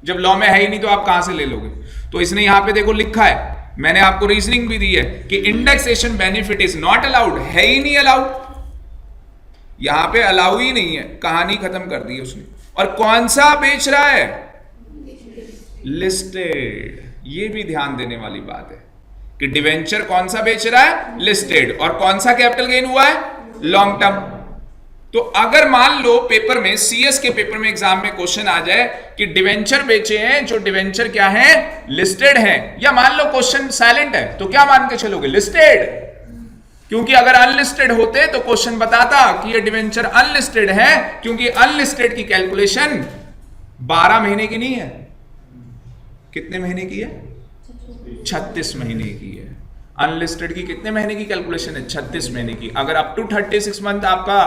जब लॉ में है ही नहीं तो आप कहां से ले लोगे? तो इसने यहां पे देखो लिखा है, मैंने आपको रीजनिंग भी दी है कि indexation benefit is not allowed, है ही नहीं अलाउड, यहां पे अलाउ ही नहीं है, कहानी खत्म कर दी उसने। और कौन सा बेच रहा है? लिस्टेड। ये भी ध्यान देने वाली बात है कि डिवेंचर कौन सा बेच रहा है? लिस्टेड। और कौन सा कैपिटल गेन हुआ है? Long term. तो अगर मान लो पेपर में, सीएस के पेपर में एग्जाम में क्वेश्चन आ जाए कि डिवेंचर बेचे हैं, जो डिवेंचर क्या है? लिस्टेड है, या मान लो क्वेश्चन साइलेंट है, तो क्या मान के चलोगे? लिस्टेड। क्योंकि अगर अनलिस्टेड होते तो क्वेश्चन बताता कि ये डिवेंचर अनलिस्टेड है, क्योंकि अनलिस्टेड की कैलकुलेशन 12 महीने की नहीं है। कितने महीने की है? 36 महीने की है। अनलिस्टेड की कितने महीने की कैलकुलेशन है? 36 महीने की। अगर अप टू 36 मंथ आपका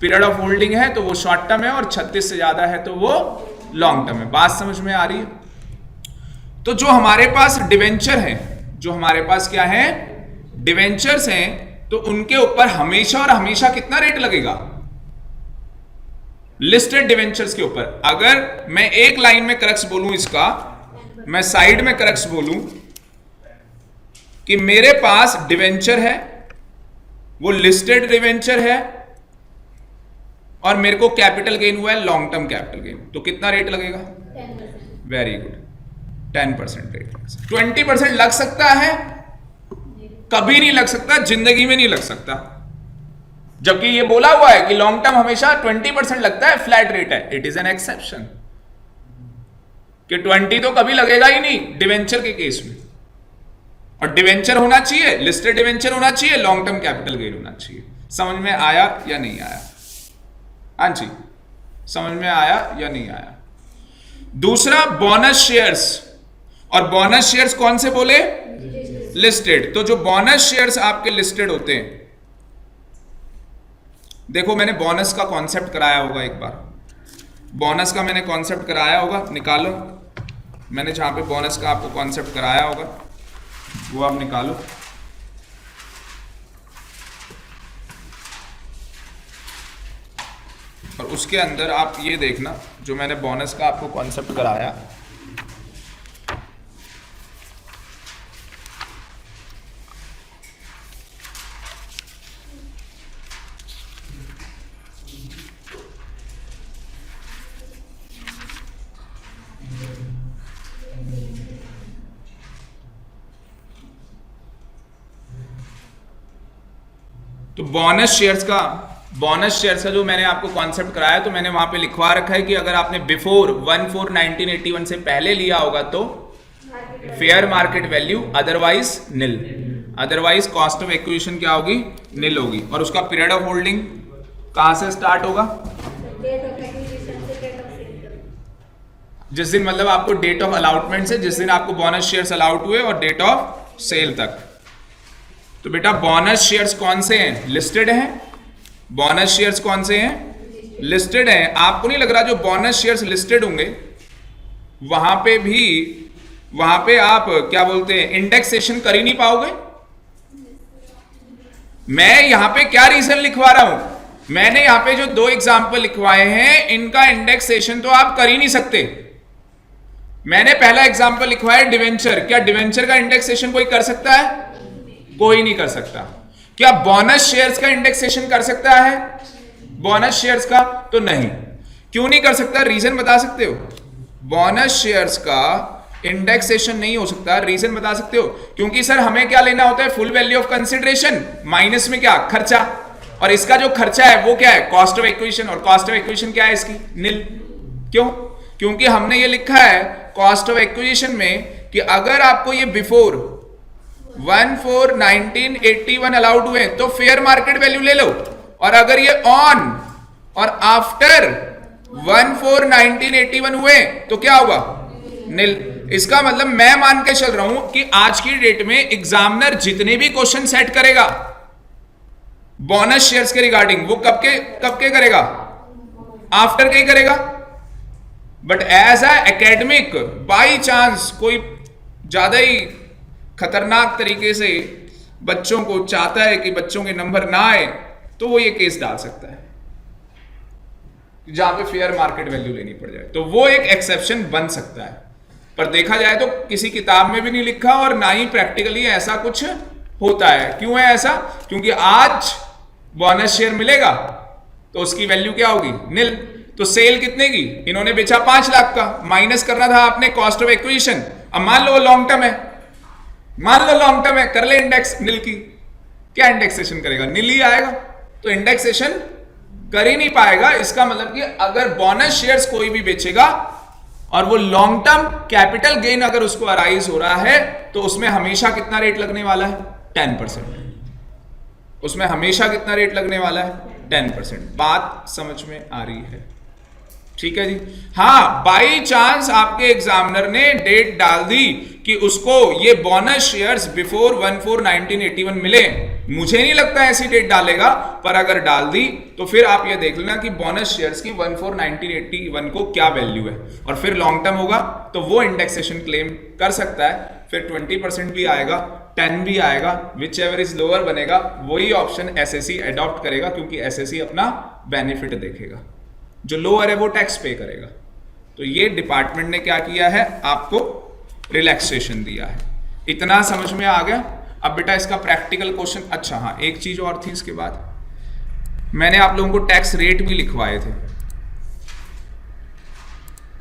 पीरियड ऑफ होल्डिंग है तो वो शॉर्ट टर्म है, और 36 से ज्यादा है तो वो लॉन्ग टर्म है। बात समझ में आ रही है? तो जो हमारे पास डिवेंचर है, जो हमारे पास क्या है? डिवेंचर्स हैं, तो उनके ऊपर हमेशा और हमेशा कितना रेट लगेगा? लिस्टेड डिवेंचर्स के ऊपर। अगर मैं एक लाइन में क्रक्स बोलूं इसका, मैं साइड में क्रक्स बोलूं कि मेरे पास डिवेंचर है, वो लिस्टेड डिवेंचर है, और मेरे को कैपिटल गेन हुआ है लॉन्ग टर्म कैपिटल गेन, तो कितना रेट लगेगा? 10%। Very good, 10% rate. 20% लग सकता है? कभी नहीं लग सकता, जिंदगी में नहीं लग सकता। जबकि ये बोला हुआ है कि लॉन्ग टर्म हमेशा 20% लगता है, फ्लैट रेट है। इट इज एन एक्सेप्शन कि 20 तो कभी लगेगा ही नहीं डिवेंचर के केस में। और डिवेंचर होना चाहिए, लिस्टेड डिवेंचर होना चाहिए, लॉन्ग टर्म कैपिटल गेन होना चाहिए। समझ में आया या नहीं आया? हाँ जी, समझ में आया या नहीं आया? दूसरा बोनस शेयर्स, और बोनस शेयर्स कौन से बोले? लिस्टेड। तो जो बोनस शेयर्स आपके लिस्टेड होते हैं, देखो मैंने बोनस का कॉन्सेप्ट कराया होगा, एक बार बोनस का मैंने कॉन्सेप्ट कराया होगा, निकालो। मैंने जहां पे बोनस का आपको कॉन्सेप्ट कराया होगा वो आप निकालो। और उसके अंदर आप ये देखना जो मैंने बोनस का आपको कॉन्सेप्ट कराया, तो बोनस शेयर्स का जो मैंने आपको कॉन्सेप्ट कराया, तो मैंने वहां पे लिखवा रखा है कि अगर आपने बिफोर 1/4/1981 से पहले लिया होगा तो fair market value, otherwise nil. Otherwise cost of acquisition क्या होगी? निल होगी। और उसका पीरियड ऑफ होल्डिंग कहां से स्टार्ट होगा? जिस दिन, मतलब आपको डेट ऑफ अलाउटमेंट से, जिस दिन आपको बोनस शेयर्स अलाउट हुए, और डेट ऑफ सेल तक। तो बेटा बोनस शेयर्स कौन से हैं? लिस्टेड हैं। बोनस शेयर्स कौन से हैं? लिस्टेड हैं। आपको नहीं लग रहा जो बोनस शेयर्स लिस्टेड होंगे वहां पे आप क्या बोलते हैं, इंडेक्सेशन कर ही नहीं पाओगे? मैं यहां पे क्या रीजन लिखवा रहा हूं? मैंने यहां पे जो 2 एग्जाम्पल लिखवाए हैं इनका इंडेक्सेशन तो आप कर ही नहीं सकते। मैंने पहला एग्जाम्पल लिखवाया डिवेंचर। क्या डिवेंचर का इंडेक्सेशन कोई कर सकता है? कोई नहीं कर सकता। क्या बोनस शेयर्स का इंडेक्सेशन कर सकता है? बोनस शेयर्स का तो नहीं। क्यों नहीं कर सकता? रीजन बता सकते हो? बोनस शेयर्स का इंडेक्सेशन नहीं हो सकता, रीजन बता सकते हो? क्योंकि सर हमें क्या लेना होता है? Full value of consideration minus में क्या? खर्चा। और इसका जो खर्चा है वो क्या है? Cost of acquisition. और कॉस्ट ऑफ एक्विजिशन क्या है इसकी? निल। क्यों? क्योंकि हमने ये लिखा है कॉस्ट ऑफ एक्विजिशन में कि अगर आपको ये बिफोर 1/4/1981 अलाउड हुए तो फेयर मार्केट वैल्यू ले लो, और अगर ये ऑन और आफ्टर 1/4/1981 हुए तो क्या होगा? निल। इसका मतलब मैं मान के चल रहा हूं कि आज की डेट में एग्जामिनर जितने भी क्वेश्चन सेट करेगा बोनस शेयर्स के रिगार्डिंग, वो कब के करेगा? आफ्टर के ही करेगा। But as a academic by chance कोई ज्यादा ही खतरनाक तरीके से बच्चों को चाहता है कि बच्चों के नंबर ना आए, तो वो ये केस डाल सकता है जहां पे फेयर मार्केट वैल्यू लेनी पड़ जाए, तो वो एक एक्सेप्शन बन सकता है। पर देखा जाए तो किसी किताब में भी नहीं लिखा और ना ही प्रैक्टिकली ऐसा कुछ होता है। क्यों है ऐसा? क्योंकि आज बोनस शेयर मिलेगा तो उसकी वैल्यू क्या होगी? निल। तो सेल कितने की? इन्होंने बेचा 5 लाख का, माइनस करना था आपने कॉस्ट ऑफ एक्विजिशन। अब मान लो लॉन्ग टर्म है, कर ले इंडेक्स निल की, क्या इंडेक्सेशन करेगा? निल ही आएगा। तो इंडेक्सेशन कर ही नहीं पाएगा। इसका मतलब कि अगर बोनस शेयर्स कोई भी बेचेगा और वो लॉन्ग टर्म कैपिटल गेन अगर उसको अराइज हो रहा है तो उसमें हमेशा कितना रेट लगने वाला है? 10%। उसमें हमेशा कितना रेट लगने वाला है? 10%। बात समझ में आ रही है? ठीक है जी। हाँ, बाई चांस आपके एग्जामिनर ने डेट डाल दी कि उसको ये बोनस शेयर्स बिफोर 1/4/1981 मिले, मुझे नहीं लगता ऐसी डेट डालेगा, पर अगर डाल दी तो फिर आप ये देख लेना कि बोनस शेयर्स की 1/4/1981 को क्या वैल्यू है, और फिर लॉन्ग टर्म होगा तो वो इंडेक्सेशन क्लेम कर सकता है। फिर 20% भी आएगा, 10 भी आएगा, विच एवर इज लोअर बनेगा वही ऑप्शन एसएससी अडॉप्ट करेगा, क्योंकि एसएससी अपना बेनिफिट देखेगा। जो लोअर है वो टैक्स पे करेगा। तो ये डिपार्टमेंट ने क्या किया है? आपको रिलैक्सेशन दिया है। इतना समझ में आ गया? अब बेटा इसका प्रैक्टिकल क्वेश्चन। अच्छा हाँ, एक चीज और थी इसके बाद, मैंने आप लोगों को टैक्स रेट भी लिखवाए थे,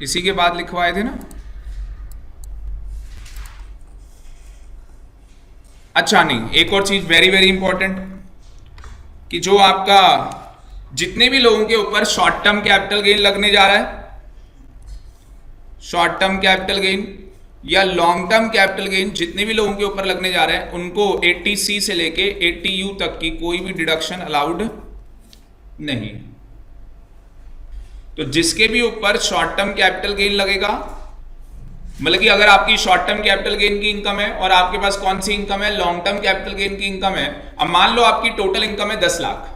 इसी के बाद लिखवाए थे ना? अच्छा नहीं, एक और चीज वेरी वेरी इंपॉर्टेंट, कि जो आपका जितने भी लोगों के ऊपर शॉर्ट टर्म कैपिटल गेन लगने जा रहा है, शॉर्ट टर्म कैपिटल गेन या लॉन्ग टर्म कैपिटल गेन जितने भी लोगों के ऊपर लगने जा रहे हैं, उनको 80C से लेके 80U तक की कोई भी डिडक्शन अलाउड नहीं। तो जिसके भी ऊपर शॉर्ट टर्म कैपिटल गेन लगेगा, मतलब कि अगर आपकी शॉर्ट टर्म कैपिटल गेन की इनकम है और आपके पास कौन सी इनकम है? लॉन्ग टर्म कैपिटल गेन की इनकम है। अब मान लो आपकी टोटल इनकम है 10 लाख,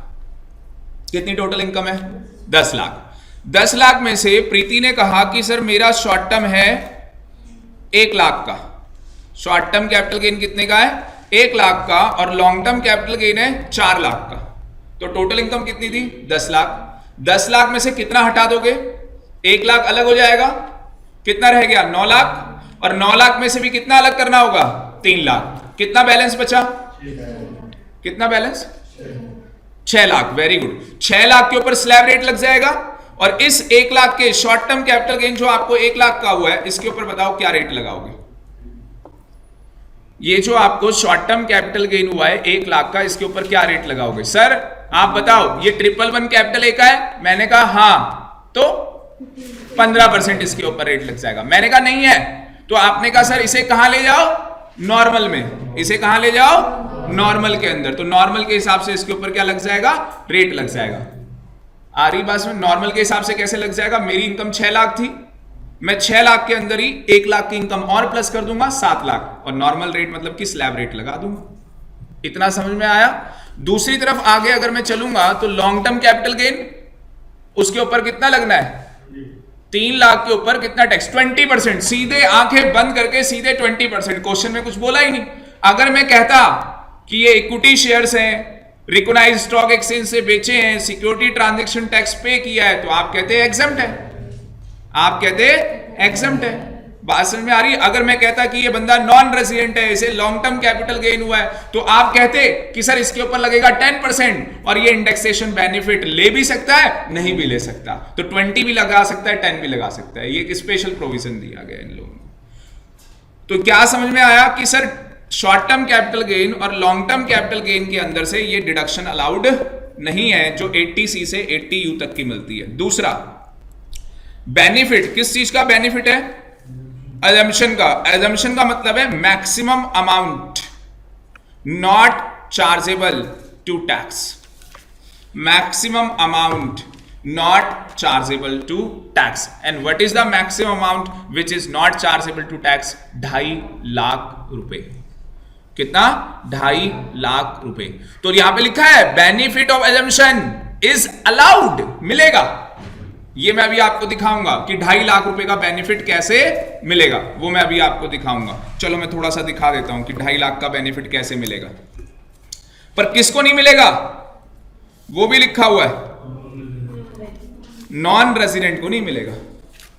कितनी टोटल इनकम है? 10 लाख। 10 लाख में से प्रीति ने कहा कि सर मेरा शॉर्ट टर्म है 1 लाख का। शॉर्ट टर्म कैपिटल गेन कितने का है? 1 लाख का, और लॉन्ग टर्म कैपिटल गेन है 4 लाख का। तो टोटल इनकम कितनी थी? 10 लाख। 10 लाख में से कितना हटा दोगे? 1 लाख अलग हो जाएगा, कितना रह गया? 9 लाख। और 9 लाख में से भी कितना अलग करना होगा? 3 लाख। कितना बैलेंस बचा? कितना balance? 6 lakh. Very good. 6 lakh के ऊपर स्लैब रेट लग जाएगा, और इस 1 लाख के शॉर्ट टर्म कैपिटल गेन जो आपको 1 लाख का हुआ है, इसके ऊपर बताओ क्या रेट लगाओगे? ये जो आपको शॉर्ट टर्म कैपिटल गेन हुआ है 1 लाख का, इसके ऊपर क्या रेट लगाओगे? सर आप बताओ, ये 111 कैपिटल ए का है। मैंने कहा हाँ, तो 15% इसके ऊपर रेट लग जाएगा। मैंने कहा नहीं है, तो आपने कहा सर इसे कहां ले जाओ? नॉर्मल में। इसे कहां ले जाओ? नॉर्मल के अंदर। तो नॉर्मल के हिसाब से इसके ऊपर क्या लग जाएगा? रेट लग जाएगा। आ रही बात में? नॉर्मल के हिसाब से कैसे लग जाएगा? मेरी इनकम 6 लाख थी, मैं 6 लाख के अंदर ही 1 लाख की इनकम और प्लस कर दूंगा 7 लाख, और नॉर्मल रेट मतलब कि स्लैब रेट लगा दूंगा। इतना समझ में आया? दूसरी तरफ आगे अगर मैं चलूंगा तो लॉन्ग टर्म कैपिटल गेन, उसके ऊपर कितना लगना है? 3 लाख के ऊपर कितना टैक्स? 20%। सीधे आंखें बंद करके सीधे 20%। क्वेश्चन में कुछ बोला ही नहीं। अगर मैं कहता कि ये इक्विटी शेयर्स हैं, रिकॉग्नाइज्ड स्टॉक एक्सचेंज से बेचे हैं, सिक्योरिटी ट्रांजैक्शन टैक्स पे किया है, तो आप कहते हैं एग्जम्प्ट है। आप कहते हैं एग्जम्प्ट है। बात समझ में आ रही है? अगर मैं कहता कि ये बंदा नॉन रेजिडेंट है, इसे लॉन्ग टर्म कैपिटल गेन हुआ है, तो आप कहते कि सर इसके ऊपर लगेगा 10%, और ये इंडेक्सेशन बेनिफिट ले भी सकता है, नहीं भी ले सकता। तो 20 भी लगा सकता है, 10 भी लगा सकता है। ये एक स्पेशल प्रोविजन दिया गया इन लोगों को। तो क्या समझ में आया कि sir short term capital gain और लॉन्ग टर्म कैपिटल गेन के अंदर से ये डिडक्शन अलाउड नहीं है, जो 80C से 80U तक की मिलती है। दूसरा बेनिफिट, किस चीज का बेनिफिट है? अजम्पशन का। अजम्पशन का मतलब है maximum amount not chargeable to tax. Maximum amount not chargeable to tax. And what is the maximum amount which is not chargeable to tax? 2.5 lakh रुपए। कितना? 2.5 लाख रुपए। तो यहां पे लिखा है benefit of assumption is allowed, मिलेगा। ये मैं अभी आपको दिखाऊंगा कि 2.5 लाख रुपए का बेनिफिट कैसे मिलेगा, वो मैं अभी आपको दिखाऊंगा। चलो मैं थोड़ा सा दिखा देता हूं कि 2.5 लाख का बेनिफिट कैसे मिलेगा। पर किसको नहीं मिलेगा वो भी लिखा हुआ है, नॉन रेजिडेंट को नहीं मिलेगा।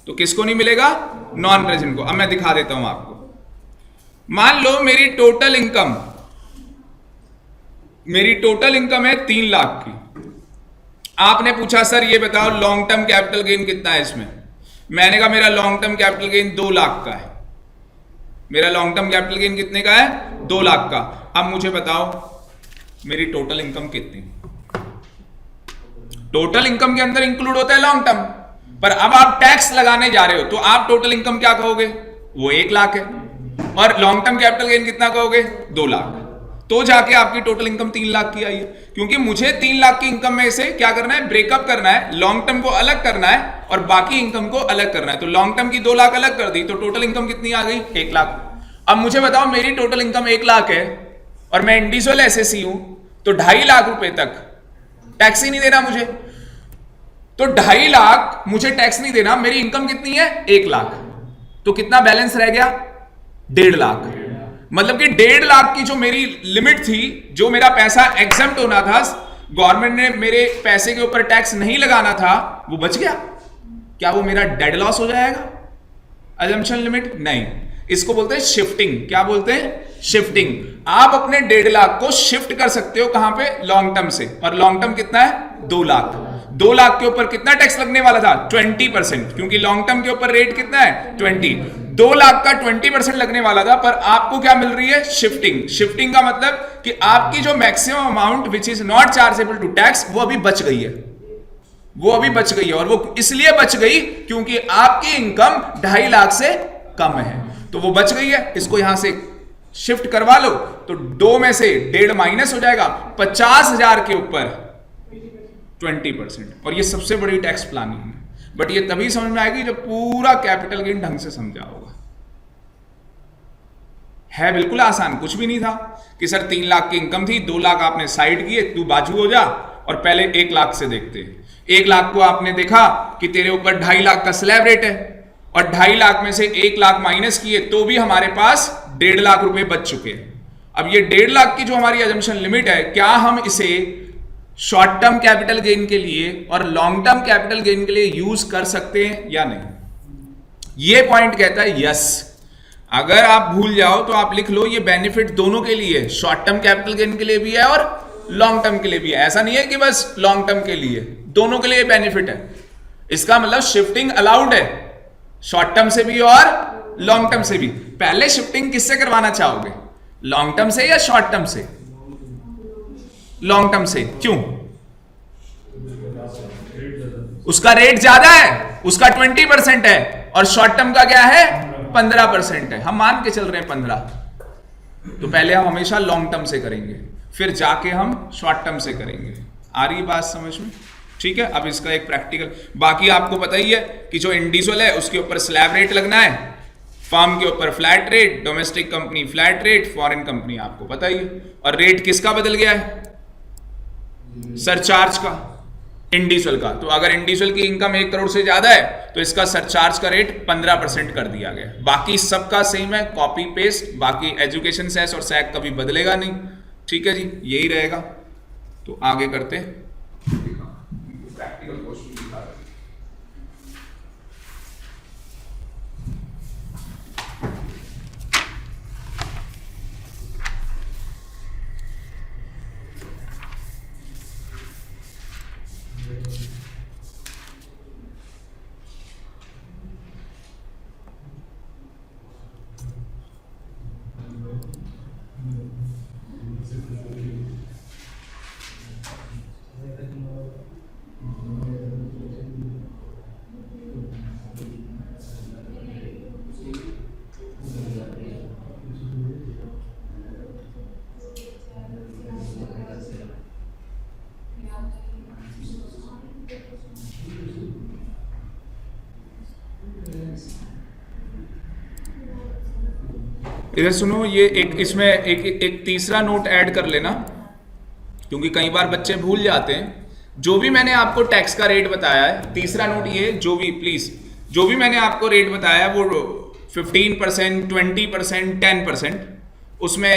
तो किसको नहीं मिलेगा? नॉन रेजिडेंट को। अब मैं दिखा देता हूं आपको। मान लो मेरी टोटल इनकम है 3 लाख की। आपने पूछा सर ये बताओ लॉन्ग टर्म कैपिटल गेन कितना है इसमें? मैंने कहा मेरा long term capital gain 2 lakh का है। मेरा लॉन्ग टर्म कैपिटल गेन कितने का है? 2 लाख का। अब मुझे बताओ मेरी टोटल इनकम कितनी? टोटल इनकम के अंदर इंक्लूड होता है लॉन्ग टर्म, पर अब आप टैक्स लगाने जा रहे हो तो आप टोटल इनकम क्या कहोगे? वो 1 लाख है। और लॉन्ग टर्म कैपिटल गेन कितना कहोगे? 2 लाख। तो जाके आपकी टोटल इनकम 3 लाख की आई है। क्योंकि मुझे 3 लाख की इनकम में से क्या करना है? ब्रेकअप करना है, लॉन्ग टर्म को अलग करना है और बाकी इनकम को अलग करना है। तो लॉन्ग टर्म की 2 लाख अलग कर दी, तो टोटल इनकम कितनी आ गई? 1 लाख। अब मुझे बताओ मेरी टोटल इनकम 1 लाख है और मैं इंडिविजुअल एसएससी हूं, तो 2.5 लाख रुपए तक टैक्स ही नहीं देना मुझे। तो 2.5 लाख मुझे टैक्स नहीं देना, मेरी इनकम कितनी है? 1 लाख। तो कितना बैलेंस रह गया? 1.5 लाख। मतलब कि 1.5 लाख की जो मेरी लिमिट थी, जो मेरा पैसा एग्जम्प्ट होना था, गवर्नमेंट ने मेरे पैसे के ऊपर टैक्स नहीं लगाना था, वो बच गया। क्या वो मेरा डेड लॉस हो जाएगा? अजम्पशन लिमिट नहीं, इसको बोलते हैं शिफ्टिंग। क्या बोलते हैं? शिफ्टिंग। आप अपने 1.5 लाख को शिफ्ट कर सकते हो कहां पे? लॉन्ग टर्म से। और लॉन्ग टर्म कितना है? 2 लाख। 2 लाख के ऊपर कितना टैक्स लगने वाला था? 20%, क्योंकि लॉन्ग टर्म के ऊपर रेट कितना है? 20। 2 लाख का 20% लगने वाला था, पर आपको क्या मिल रही है? शिफ्टिंग। शिफ्टिंग का मतलब कि आपकी जो maximum amount which is not chargeable to tax, वो अभी बच गई है। वो अभी बच गई है, और वो इसलिए बच गई क्योंकि आपकी इनकम 2.5 लाख से कम है, तो वो बच गई है। इसको यहां से शिफ्ट करवा लो तो 2 में से 1.5 माइनस हो जाएगा। 50,000 के ऊपर 20%। और ये सबसे बड़ी टैक्स प्लानिंग है। बट ये तभी समझ में आएगी जब पूरा कैपिटल गेन ढंग से समझा होगा। है बिल्कुल आसान, कुछ भी नहीं था कि सर 3 लाख की इनकम थी, 2 लाख आपने साइड किए, तू बाजू हो जा, और पहले 1 लाख से देखते हैं। 1 लाख को आपने देखा कि तेरे ऊपर 2.5 लाख का स्लैब रेट है और 2.5 लाख में से 1 लाख माइनस किए तो भी हमारे पास 1.5 लाख रुपए बच चुके हैं। अब ये 1.5 लाख की जो हमारी अजम्पशन लिमिट है, क्या हम इसे शॉर्ट टर्म कैपिटल गेन के लिए और लॉन्ग टर्म कैपिटल गेन के लिए यूज कर सकते हैं या नहीं? ये पॉइंट कहता है यस। अगर आप भूल जाओ तो आप लिख लो ये बेनिफिट दोनों के लिए है, शॉर्ट टर्म कैपिटल गेन के लिए भी है और लॉन्ग टर्म के लिए भी है। ऐसा नहीं है कि बस लॉन्ग टर्म के लिए, दोनों के लिए बेनिफिट है। इसका मतलब शिफ्टिंग अलाउड है, शॉर्ट टर्म से भी और लॉन्ग टर्म से भी। पहले शिफ्टिंग किससे करवाना चाहोगे, लॉन्ग टर्म से या शॉर्ट टर्म से? लॉन्ग टर्म से। क्यों? उसका रेट ज्यादा है, उसका 20% है और शॉर्ट टर्म का क्या है 15% है। हम मान के चल रहे हैं 15, तो पहले हम हमेशा लॉन्ग टर्म से करेंगे, फिर जाके हम शॉर्ट टर्म से करेंगे। आ रही बात समझ में? ठीक है। अब इसका एक प्रैक्टिकल, बाकी आपको पता ही है कि जो इंडिविजुअल है उसके ऊपर स्लैब रेट लगना है, फर्म के ऊपर flat rate, domestic company flat rate, foreign company आपको पता ही है। और रेट किसका बदल गया है? सरचार्ज का, इंडिविजुअल का। तो अगर इंडिविजुअल की इनकम 1 करोड़ से ज्यादा है तो इसका सरचार्ज का रेट 15% कर दिया गया। बाकी सबका सेम है, कॉपी पेस्ट। बाकी एजुकेशन सेस और सैक कभी बदलेगा नहीं। ठीक है जी, यही रहेगा। तो आगे करते प्रैक्टिकल क्वेश्चन दिखा रहे हैं। इधर सुनो, ये एक इसमें एक तीसरा नोट ऐड कर लेना, क्योंकि कई बार बच्चे भूल जाते हैं। जो भी मैंने आपको टैक्स का रेट बताया है, तीसरा नोट ये, जो भी प्लीज जो भी मैंने आपको रेट बताया वो 15%, 20%, 10%, उसमें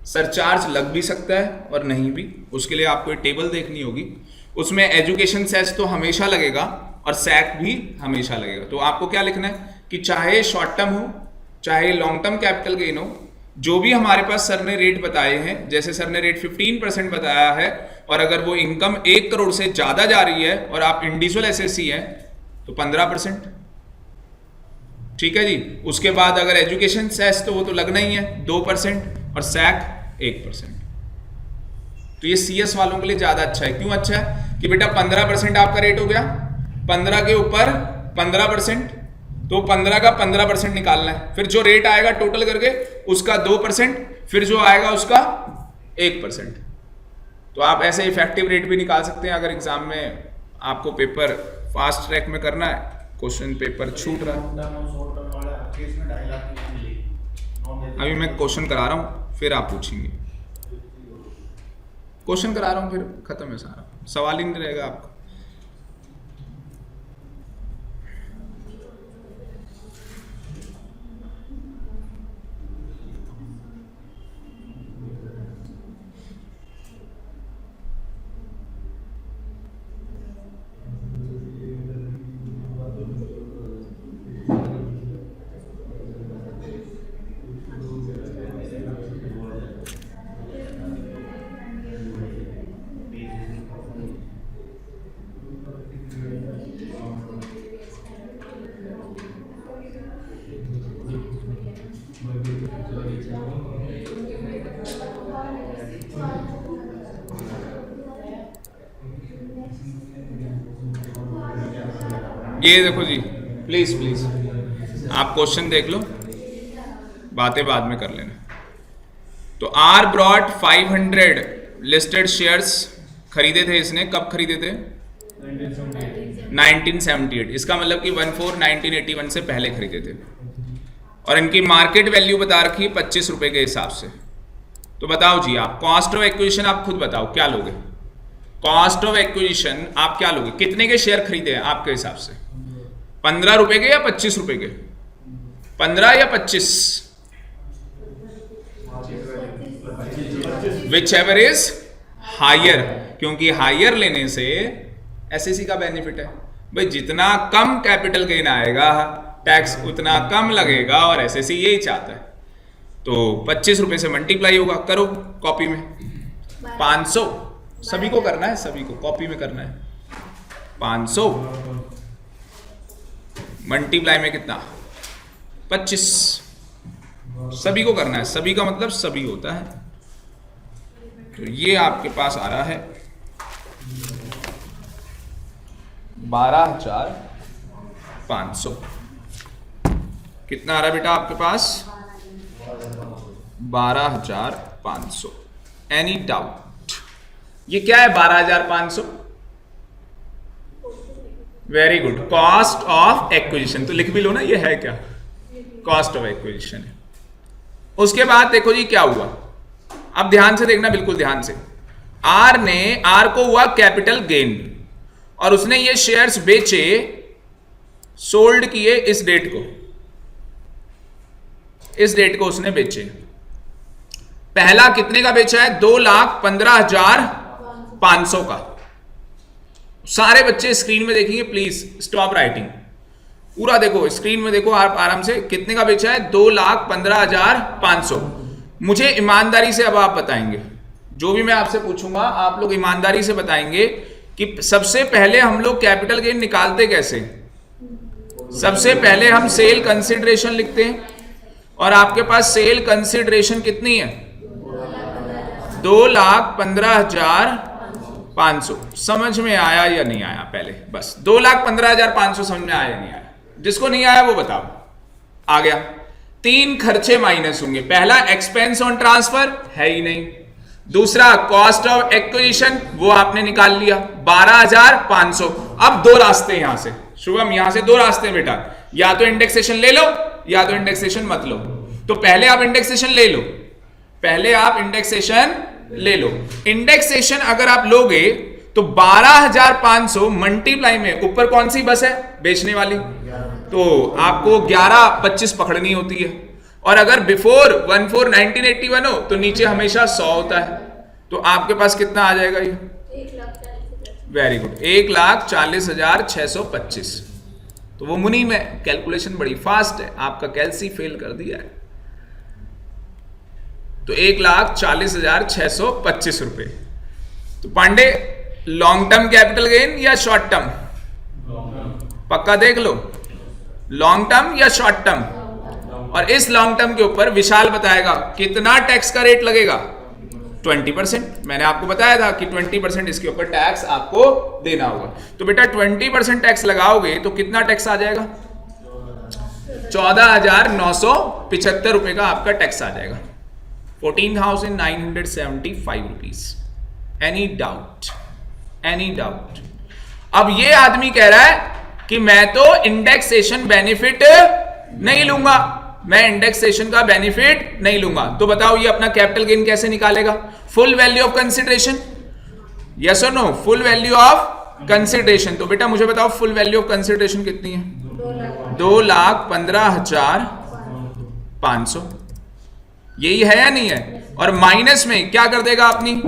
सरचार्ज लग भी सकता है और नहीं भी। उसके लिए आपको एक टेबल देखनी होगी। उसमें एजुकेशन सेस तो हमेशा लगेगा और सैक भी हमेशा लगेगा। तो आपको क्या लिखना है कि चाहे शॉर्ट टर्म हो चाहे लॉन्ग टर्म कैपिटल गेन हो, जो भी हमारे पास सर ने रेट बताए हैं, जैसे सर ने रेट 15% बताया है, और अगर वो इनकम 1 करोड़ से ज्यादा जा रही है और आप इंडिविजुअल एसएससी हैं तो 15%। ठीक है जी। उसके बाद अगर एजुकेशन सेस तो वो तो लगना ही है 2% और सैक 1%। तो ये सीएस वालों के लिए ज्यादा अच्छा है। क्यों अच्छा है? कि बेटा 15% आपका रेट हो गया, 15 के ऊपर 15%, तो 15 का 15% निकालना है। फिर जो रेट आएगा टोटल करके उसका 2%, फिर जो आएगा उसका 1%। तो आप ऐसे इफेक्टिव रेट भी निकाल सकते हैं अगर एग्जाम में आपको पेपर फास्ट ट्रैक में करना है, क्वेश्चन पेपर छूट रहा है। अभी मैं क्वेश्चन करा रहा हूं, फिर आप पूछेंगे। क्वेश्चन करा रहा हूं, फिर खत्म है सारा, सवाल ही नहीं रहेगा आपको। ये देखो जी, प्लीज प्लीज आप क्वेश्चन देख लो, बातें बाद में कर लेना। तो आर ब्रॉट 500 लिस्टेड शेयर्स खरीदे थे इसने। कब खरीदे थे? 1978। इसका मतलब कि 14/1981 से पहले खरीदे थे। और इनकी मार्केट वैल्यू बता रखी है 25 रुपए के हिसाब से। तो बताओ जी, आप कॉस्ट ऑफ एक्विजिशन आप खुद बताओ क्या लोगे? कॉस्ट ऑफ एक्विजिशन आप क्या लोगे, कितने के शेयर खरीदे हैं आपके हिसाब से, 15 रुपए के या 25 रुपए के, 15 या 25, विच एवर इज हायर, क्योंकि हायर लेने से एसएससी का बेनिफिट है भाई, जितना कम कैपिटल गेन आएगा टैक्स उतना कम लगेगा, और एसएससी यही चाहता है। तो 25 रुपए से मल्टीप्लाई होगा, करो कॉपी में, 500 सभी को करना है, सभी को कॉपी में करना है, 500 मल्टीप्लाई में कितना, 25, सभी को करना है, सभी का मतलब सभी होता है। तो ये आपके पास आ रहा है 12,500। कितना आ रहा है बेटा आपके पास, 12,500। एनी डाउट, ये क्या है 12,500? Very good, cost of acquisition. तो लिख भी लो ना, ये है क्या, कॉस्ट ऑफ एक्विजिशन है। उसके बाद देखो जी क्या हुआ, अब ध्यान से देखना, बिल्कुल ध्यान से। आर को हुआ कैपिटल गेन, और उसने ये शेयर्स बेचे, सोल्ड किए इस डेट को, इस डेट को उसने बेचे। पहला कितने का बेचा है, 2,15,500 का। सारे बच्चे स्क्रीन में देखेंगे, प्लीज स्टॉप राइटिंग, पूरा देखो स्क्रीन में, देखो आप आराम से। कितने का बेचा है, 2,15,500। मुझे ईमानदारी से अब आप बताएंगे, जो भी मैं आपसे पूछूंगा आप लोग ईमानदारी से बताएंगे कि सबसे पहले हम लोग कैपिटल गेन निकालते कैसे। सबसे पहले हम सेल कंसिडरेशन लिखते हैं, और आपके पास सेल कंसिडरेशन कितनी है, 2,15,500। समझ में आया या नहीं आया, पहले बस 2,15,500 समझ में आया या नहीं आया, जिसको नहीं आया वो बताओ। आ गया, 3 खर्चे माइनस होंगे। पहला एक्सपेंस ऑन ट्रांसफर है ही नहीं, दूसरा कॉस्ट ऑफ एक्विजिशन वो आपने निकाल लिया 12,500। अब 2 रास्ते यहां से, शुभम यहां से 2 रास्ते बेटा, या तो इंडेक्सेशन ले लो या तो इंडेक्सेशन मत लो। तो पहले आप इंडेक्सेशन ले लो, पहले आप इंडेक्सेशन ले लो। इंडेक्सेशन अगर आप लोगे तो 12,500 मल्टीप्लाई में ऊपर कौन सी बस है, बेचने वाली, तो आपको 11,25 पकड़नी होती है। और अगर बिफोर 14/1981 हो तो नीचे हमेशा 100 होता है। तो आपके पास कितना आ जाएगा ये, वेरी गुड, 1,40,625। तो वो मुनी में कैलकुलेशन बड़ी फास्ट है, आपका कैलसी फेल कर दिया है। तो 1,40,625 रुपए। तो Pandey long term capital gain या शॉर्ट टर्म, पक्का देख लो, लॉन्ग टर्म या शॉर्ट टर्म। और इस लॉन्ग टर्म के ऊपर विशाल बताएगा कितना टैक्स का रेट लगेगा, 20%। मैंने आपको बताया था कि 20% इसके ऊपर टैक्स आपको देना होगा। तो बेटा 20% टैक्स लगाओगे तो कितना टैक्स आ जाएगा, 14,975 रुपए का आपका टैक्स आ जाएगा, 14,975 rupees. Any doubt, any doubt. अब ये आदमी कह रहा है कि मैं तो इंडेक्सेशन बेनिफिट नहीं लूंगा, मैं इंडेक्सेशन का बेनिफिट नहीं लूंगा। तो बताओ ये अपना कैपिटल गेन कैसे निकालेगा, full value of consideration, yes और no, full value of consideration. तो बेटा मुझे बताओ फुल वैल्यू ऑफ कंसिडरेशन कितनी है, 2,15,500। यही है या नहीं है। और माइनस में क्या कर देगा अपनी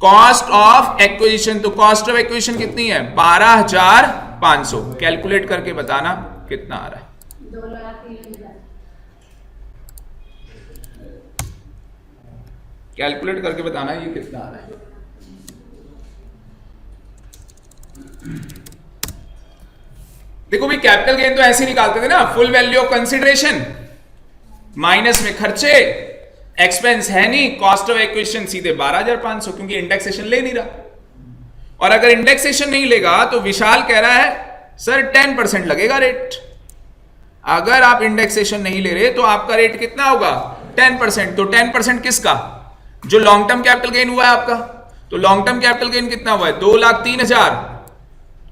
कॉस्ट ऑफ एक्विजिशन। तो कॉस्ट ऑफ एक्विजिशन कितनी है, 12,500। कैलकुलेट करके बताना कितना आ रहा है, 2,03,000। कैलकुलेट करके बताना ये कितना आ रहा है। देखो भाई कैपिटल गेन तो ऐसे ही निकालते थे ना, full value of consideration minus में खर्चे, एक्सपेंस है नहीं, कॉस्ट ऑफ एक्विजिशन सीधे 12,500, क्योंकि इंडेक्सेशन ले नहीं रहा। और अगर इंडेक्सेशन नहीं लेगा तो विशाल कह रहा है सर 10% लगेगा रेट। अगर आप इंडेक्सेशन नहीं ले रहे तो आपका रेट कितना होगा, 10%। तो 10% किसका, जो लॉन्ग टर्म कैपिटल गेन हुआ है आपका। तो लॉन्ग टर्म कैपिटल गेन कितना हुआ है, 2,03,000।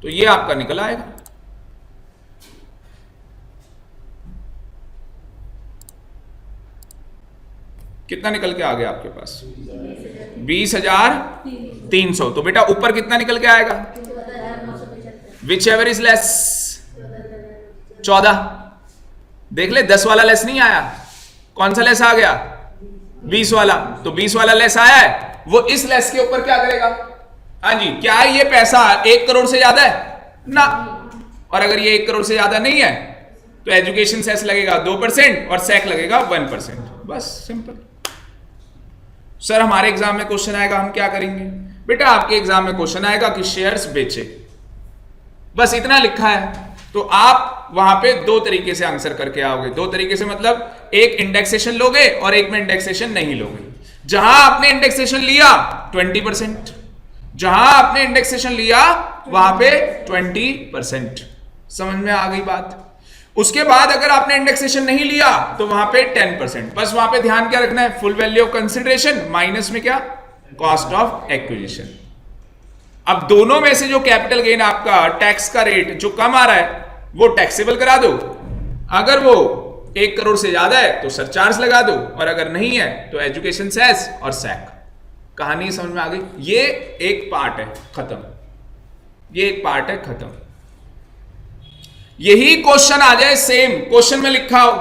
तो ये आपका निकल आएगा। कितना निकल के आ गया आपके पास? 20,300। तो बेटा ऊपर कितना निकल के आएगा? 14,975। Which ever is less? 14। देख ले 10 वाला लेस नहीं आया, कौन सा लेस आ गया? 20 वाला। तो 20 वाला लेस आया है, वो इस लेस के ऊपर क्या करेगा? हाँ जी, क्या ये पैसा 1 करोड़ से ज्यादा है ना? और अगर ये 1 करोड़ से ज्यादा नहीं है तो एजुकेशन सेस लगेगा 2% और सैक लगेगा 1%। बस सिंपल। सर हमारे एग्जाम में क्वेश्चन आएगा, हम क्या करेंगे? बेटा आपके एग्जाम में क्वेश्चन आएगा कि शेयर्स बेचे, बस इतना लिखा है, तो आप वहां पे 2 तरीके से आंसर करके आओगे। 2 तरीके से मतलब एक इंडेक्सेशन लोगे और एक में इंडेक्सेशन नहीं लोगे। जहां आपने इंडेक्सेशन लिया 20%, जहां आपने इंडेक्सेशन लिया वहां पे 20%। समझ में आ गई बात? उसके बाद अगर आपने इंडेक्सेशन नहीं लिया तो वहां पे 10%। बस वहां पे ध्यान क्या रखना है? Full value of consideration minus में क्या? Cost of acquisition. अब दोनों में से जो कैपिटल गेन आपका टैक्स का रेट जो कम आ रहा है वो टैक्सेबल करा दो। अगर वो 1 करोड़ से ज्यादा है तो सरचार्ज लगा दो, और अगर नहीं है तो एजुकेशन सेस और सैक। कहानी समझ में आ गई? ये एक पार्ट है, खत्म। ये एक पार्ट है, खत्म। यही क्वेश्चन आ जाए सेम क्वेश्चन में लिखा हो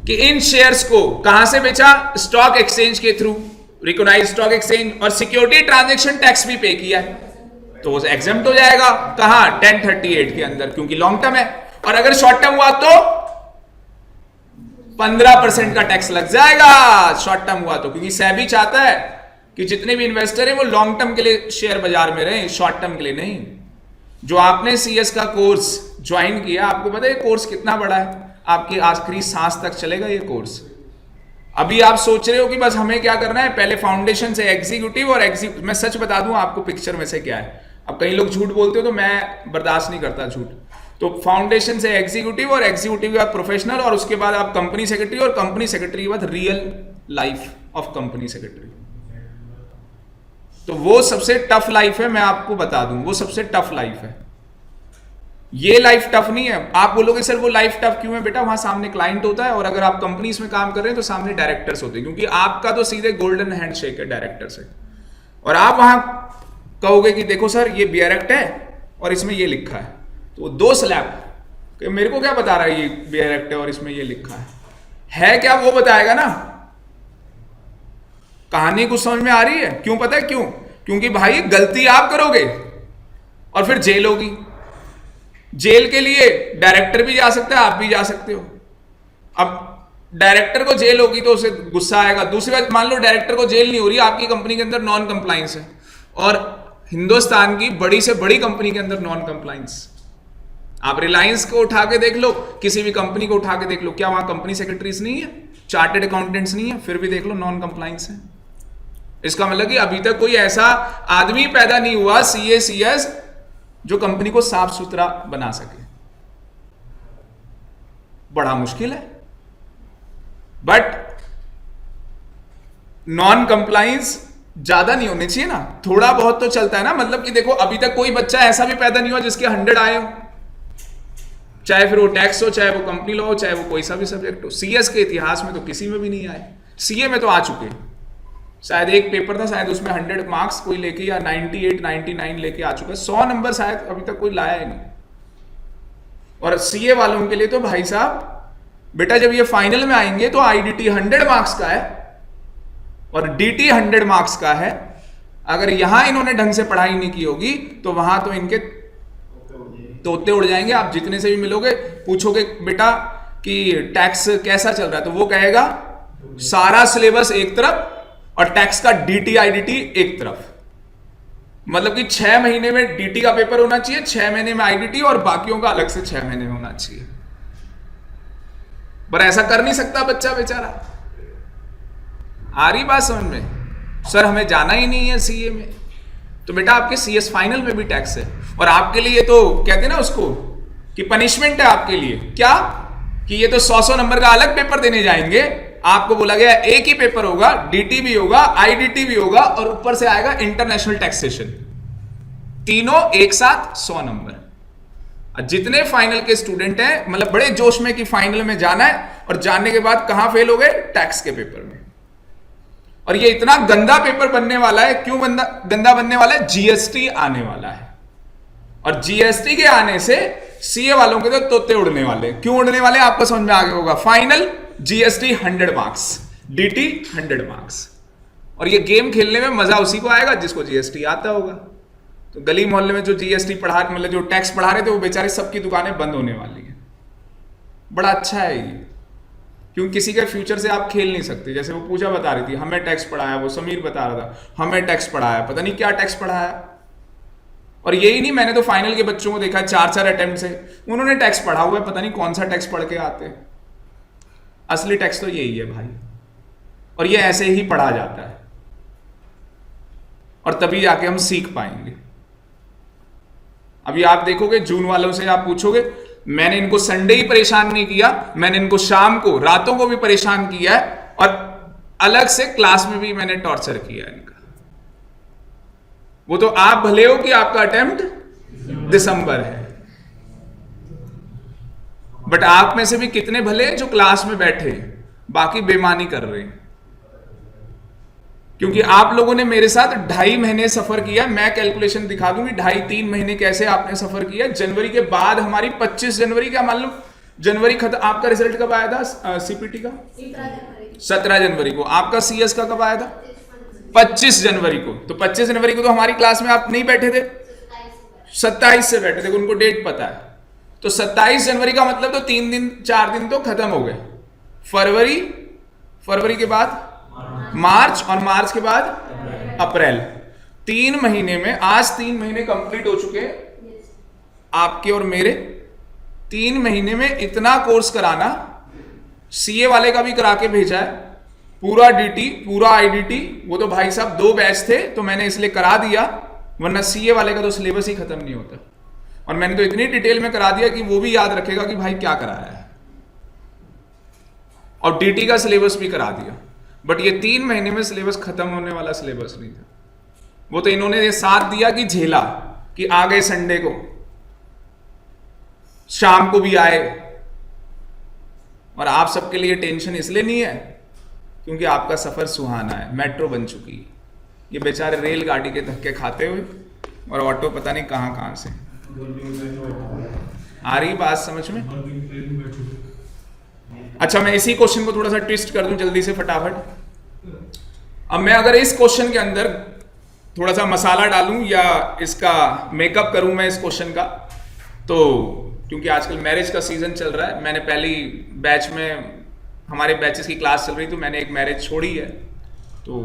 कि इन शेयर्स को कहां से बेचा? स्टॉक एक्सचेंज के थ्रू, रिकॉग्नाइज्ड स्टॉक एक्सचेंज, और सिक्योरिटी ट्रांजैक्शन टैक्स भी पे किया है, तो वो एग्जम्प्ट हो जाएगा। कहां? 1038 के अंदर, क्योंकि लॉन्ग टर्म है। और अगर शॉर्ट टर्म हुआ तो 15% का टैक्स लग जाएगा, शॉर्ट टर्म हुआ तो, क्योंकि सेबी चाहता है कि जितने भी इन्वेस्टर हैं वो लॉन्ग टर्म के लिए शेयर बाजार में रहें, शॉर्ट टर्म के लिए नहीं। जो आपने सीएस का कोर्स ज्वाइन किया, आपको पता है कोर्स कितना बड़ा है? आपकी आखिरी सांस तक चलेगा ये कोर्स। अभी आप सोच रहे हो कि बस हमें क्या करना है, पहले फाउंडेशन से एग्जीक्यूटिव और मैं सच बता दूं आपको पिक्चर में से क्या है। अब कई लोग झूठ बोलते हो तो मैं बर्दाश्त नहीं करता झूठ। तो फाउंडेशन से एग्जीक्यूटिव, और एग्जीक्यूटिव के बाद प्रोफेशनल, और उसके बाद आप कंपनी सेक्रेटरी, और कंपनी सेक्रेटरी के बाद real life of company secretary. तो वो सबसे टफ लाइफ है, मैं आपको बता दूं, वो सबसे टफ लाइफ है। ये लाइफ टफ नहीं है। आप बोलोगे सर वो लाइफ टफ क्यों है? बेटा वहां सामने क्लाइंट होता है, और अगर आप कंपनीज में काम कर रहे हैं तो सामने डायरेक्टर्स होते हैं, क्योंकि आपका तो सीधे गोल्डन हैंडशेक है डायरेक्टर से। और आप वहां कहोगे कि देखो सर ये बियर एक्ट है और इसमें ये लिखा है, तो 2 स्लैब, मेरे को क्या बता रहा है ये बियर एक्ट है और इसमें ये लिखा है क्या? वो बताएगा ना। कहानी कुछ समझ में आ रही है? क्यों? पता है क्यों? क्योंकि भाई गलती आप करोगे और फिर जेल होगी। जेल के लिए डायरेक्टर भी जा सकता है, आप भी जा सकते हो। अब डायरेक्टर को जेल होगी तो उसे गुस्सा आएगा। दूसरी बात, मान लो डायरेक्टर को जेल नहीं हो रही, आपकी कंपनी के अंदर नॉन कंप्लायंस है, और हिंदुस्तान की बड़ी से बड़ी कंपनी के अंदर नॉन कंप्लायंस। आप रिलायंस को उठा के देख लो, किसी भी कंपनी को उठा के देख लो, क्या वहां कंपनी सेक्रेटरीज नहीं है, चार्टेड अकाउंटेंट्स नहीं है? फिर भी देख लो नॉन कंप्लायंस है। इसका मतलब कि अभी तक कोई ऐसा आदमी पैदा नहीं हुआ सीएस जो कंपनी को साफ सुथरा बना सके। बड़ा मुश्किल है। बट नॉन कंप्लायंस ज्यादा नहीं होने चाहिए ना, थोड़ा बहुत तो चलता है ना। मतलब कि देखो अभी तक कोई बच्चा ऐसा भी पैदा नहीं हुआ जिसके 100 आए हो, चाहे फिर वो टैक्स हो, चाहे वो कंपनी लॉ हो, चाहे वो कोई सा भी सब्जेक्ट हो। सीएस के इतिहास में तो किसी में भी नहीं आए। सीए में तो आ चुके, शायद एक पेपर था, शायद उसमें 100 मार्क्स कोई लेके या 98 99 लेके आ चुका है। 100 नंबर शायद अभी तक कोई लाया ही नहीं। और सीए वालों के लिए तो भाई साहब बेटा जब ये फाइनल में आएंगे तो आईडीटी 100 मार्क्स का है और डीटी 100 मार्क्स का है। अगर यहां इन्होंने ढंग से पढ़ाई नहीं की होगी तो वहां तो इनके तोते उड़ जाएंगे। आप जितने से भी मिलोगे, पूछोगे बेटा कि टैक्स कैसा चल रहा है, तो वो कहेगा सारा सिलेबस एक तरफ और टैक्स का डीटी आईडीटी एक तरफ। मतलब कि 6 महीने में डीटी का पेपर होना चाहिए, 6 महीने में आईडीटी, और बाकियों का अलग से 6 महीने में होना चाहिए। पर ऐसा कर नहीं सकता बच्चा बेचारा। आ रही बात समझ में? सर हमें जाना ही नहीं है सीए में, तो बेटा आपके सीएस फाइनल में भी टैक्स है। और आपके लिए तो कहते हैं ना उसको कि पनिशमेंट है आपके लिए। क्या कि ये तो 100 नंबर का अलग पेपर देने जाएंगे। आपको बोला गया एक ही पेपर होगा, डीटी भी होगा, आईडीटी भी होगा, और ऊपर से आएगा इंटरनेशनल टैक्सेशन। तीनों एक साथ 100 नंबर। जितने फाइनल के स्टूडेंट हैं, मतलब बड़े जोश में कि फाइनल में जाना है, और जाने के बाद कहां फेल हो गए? टैक्स के पेपर में। और ये इतना गंदा पेपर बनने वाला है। क्यों गंदा बनने वाला है? जीएसटी आने वाला है, और जीएसटी के आने से सीए वालों के तो तोते उड़ने वाले। क्यों उड़ने वाले आपको समझ में आ गया होगा। Final GST 100 marks, DT 100 marks, और ये गेम खेलने में मजा उसी को आएगा जिसको जीएसटी आता होगा। तो गली मोहल्ले में जो जीएसटी मतलब जो टैक्स पढ़ा रहे थे वो बेचारे सबकी दुकानें बंद होने वाली है। बड़ा अच्छा है ये, क्योंकि किसी के फ्यूचर से आप खेल नहीं सकते। जैसे वो पूजा बता रही थी हमें टैक्स पढ़ाया, वो समीर बता रहा था हमें टैक्स पढ़ाया, पता नहीं क्या टैक्स पढ़ाया। और यही नहीं, मैंने तो फाइनल के बच्चों को देखा 4-4 अटेम्प्ट से उन्होंने टैक्स पढ़ा हुआ है, पता नहीं कौन सा टैक्स पढ़ के आते हैं। असली टैक्स तो यही है भाई, और ये ऐसे ही पढ़ा जाता है, और तभी जाके हम सीख पाएंगे। अभी आप देखोगे जून वालों से आप पूछोगे, मैंने इनको संडे ही परेशान नहीं किया, मैंने इनको शाम को रातों को भी परेशान किया है, और अलग से क्लास में भी मैंने टॉर्चर किया है इनका। वो तो आप भले हो कि आपका अटेम्प्ट दिसंबर है, बट आप में से भी कितने भले हैं जो क्लास में बैठे बाकी बेईमानी कर रहे हैं। क्योंकि आप लोगों ने मेरे साथ 2.5 महीने सफर किया। मैं कैलकुलेशन दिखा दूंगी 2.5-3 महीने कैसे आपने सफर किया। जनवरी के बाद हमारी 25 जनवरी का मान लो जनवरी खत्म। आपका रिजल्ट कब आया था सीपीटी का? 17 जनवरी को। आपका सीएस का कब आया था? 25 जनवरी को। तो 25 जनवरी को तो हमारी क्लास में आप नहीं बैठे थे, 27 से बैठे थे, उनको डेट पता है। तो 27 जनवरी का मतलब तो 3 दिन 4 दिन तो खत्म हो गए। फरवरी के बाद मार्च, और मार्च के बाद अप्रैल। 3 महीने में, आज 3 महीने कंप्लीट हो चुके हैं आपके और मेरे। 3 महीने में इतना कोर्स कराना, सीए वाले का भी करा के भेजा है, पूरा डीटी पूरा आईडीटी। वो तो भाई साहब 2 बैच थे तो मैंने इसलिए करा दिया, वरना सीए वाले का तो सिलेबस ही खत्म नहीं होता। और मैंने तो इतनी डिटेल में करा दिया कि वो भी याद रखेगा कि भाई क्या कराया है, और डीटी का सिलेबस भी करा दिया। बट ये 3 महीने में सिलेबस खत्म होने वाला सिलेबस नहीं था। वो तो इन्होंने ये साथ दिया कि झेला, कि आ गए संडे को, शाम को भी आए। और आप सबके लिए टेंशन इसलिए नहीं है क्योंकि आपका सफर सुहाना है, मेट्रो बन चुकी है। ये बेचारे रेलगाड़ी के धक्के खाते हुए, और ऑटो पता नहीं कहां कहां से। आ रही बात समझ में? अच्छा, मैं इसी क्वेश्चन को थोड़ा सा ट्विस्ट कर दूं जल्दी से फटाफट। अब मैं अगर इस क्वेश्चन के अंदर थोड़ा सा मसाला डालूं या इसका मेकअप करूं मैं इस क्वेश्चन का, तो क्योंकि आजकल मैरिज का सीजन चल रहा है, मैंने पहली बैच में हमारे बैचेस की क्लास चल रही, तो मैंने एक मैरिज छोड़ी है। तो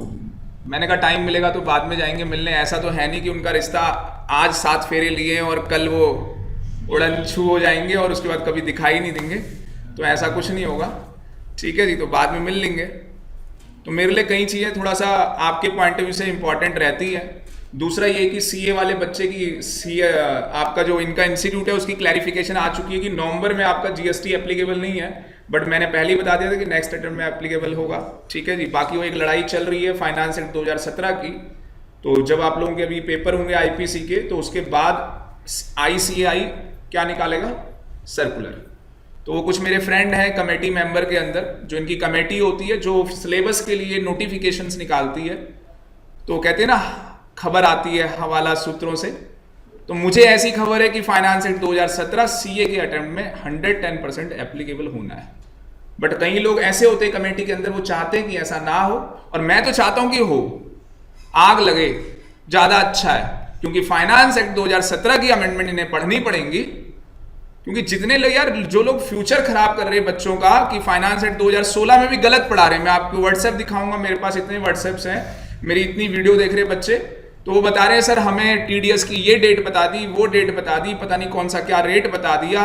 मैंने कहा टाइम मिलेगा तो बाद में जाएंगे मिलने। ऐसा तो है नहीं कि उनका रिश्ता आज 7 फेरे लिए और कल वो उड़न छू हो जाएंगे और उसके बाद कभी दिखाई नहीं देंगे। तो ऐसा कुछ नहीं होगा, ठीक है जी। तो बाद में मिल लेंगे। तो मेरे लिए कई चीज़ें थोड़ा सा आपके पॉइंट ऑफ व्यू से इंपॉर्टेंट रहती है। दूसरा ये कि सीए वाले बच्चे की सीए आपका जो इनका इंस्टीट्यूट है उसकी क्लैरिफिकेशन आ चुकी है कि नवंबर में आपका जीएसटी एप्लीकेबल नहीं है, बट मैंने पहले ही बता दिया था कि नेक्स्ट अटेम्प्ट में एप्लीकेबल होगा, ठीक है जी। बाकी वो एक लड़ाई चल रही है फाइनेंस एक्ट 2017 की। तो जब आप लोगों के अभी पेपर होंगे आईपीसी के, तो उसके बाद आईसीएआई क्या निकालेगा? सर्कुलर। तो वो कुछ मेरे फ्रेंड हैं कमेटी मेंबर के अंदर, जो इनकी कमेटी होती है जो सिलेबस के लिए नोटिफिकेशंस निकालती है। तो कहते हैं ना, खबर आती है हवाला सूत्रों से। तो मुझे ऐसी खबर है कि फाइनेंस एक्ट 2017 सीए के अटेम्प्ट में 110% एप्लीकेबल होना है। बट कई लोग ऐसे होते हैं कमेटी के अंदर, वो चाहते हैं कि ऐसा ना हो, और मैं तो चाहता हूं कि हो, आग लगे, ज्यादा अच्छा है। क्योंकि फाइनेंस एक्ट 2017 की अमेंडमेंट इन्हें पढ़नी पड़ेंगी। क्योंकि जितने लोग यार, जो लोग फ्यूचर खराब कर रहे हैं बच्चों का कि फाइनेंस एक्ट 2016 में भी गलत पढ़ा रहे हैं। मैं आपको व्हाट्सएप दिखाऊंगा, मेरे पास इतने व्हाट्सएप्स हैं, मेरी इतनी वीडियो देख रहे बच्चे, तो वो बता रहे हैं सर हमें टीडीएस की ये डेट बता दी, वो डेट बता दी, पता नहीं कौन सा क्या रेट बता दिया।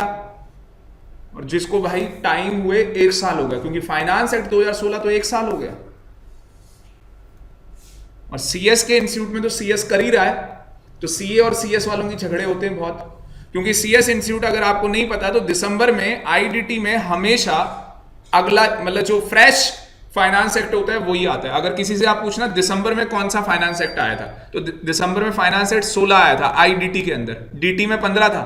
और जिसको भाई टाइम हुए 1 साल हो गया, क्योंकि फाइनेंस एक्ट 2016 तो 1 साल हो गया। और सीएस के इंस्टीट्यूट में तो सीएस कर ही रहा है, तो सीए और सीएस वालों की झगड़े होते हैं बहुत। क्योंकि सीएस इंस्टीट्यूट, अगर आपको नहीं पता तो दिसंबर में आईडीटी में हमेशा अगला मतलब जो फ्रेश फाइनेंस एक्ट होता है वही आता है। अगर किसी से आप पूछना दिसंबर में कौन सा फाइनेंस एक्ट आया था, तो दिसंबर में फाइनेंस एक्ट 16 आया था आईडीटी के अंदर, डीटी में 15 था।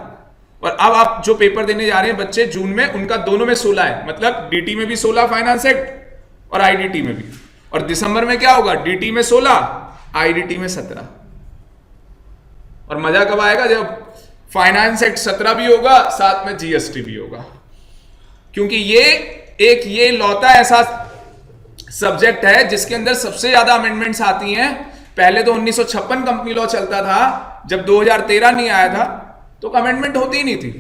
और अब आप जो पेपर देने जा रहे हैं बच्चे जून में, उनका दोनों में 16 है। मतलब डीटी में भी 16 फाइनेंस एक्ट और आईडीटी में भी। और दिसंबर में क्या होगा, डीटी में 16, आईडीटी में 17। और मजा कब आएगा, जब फाइनेंस एक्ट 17 भी होगा, साथ में जीएसटी भी होगा। क्योंकि ये लौता ऐसा सब्जेक्ट है जिसके अंदर सबसे ज्यादा अमेंडमेंट्स आती हैं। पहले तो 1956 कंपनी लॉ चलता था, जब 2013 नहीं आया था तो अमेंडमेंट होती ही नहीं थी,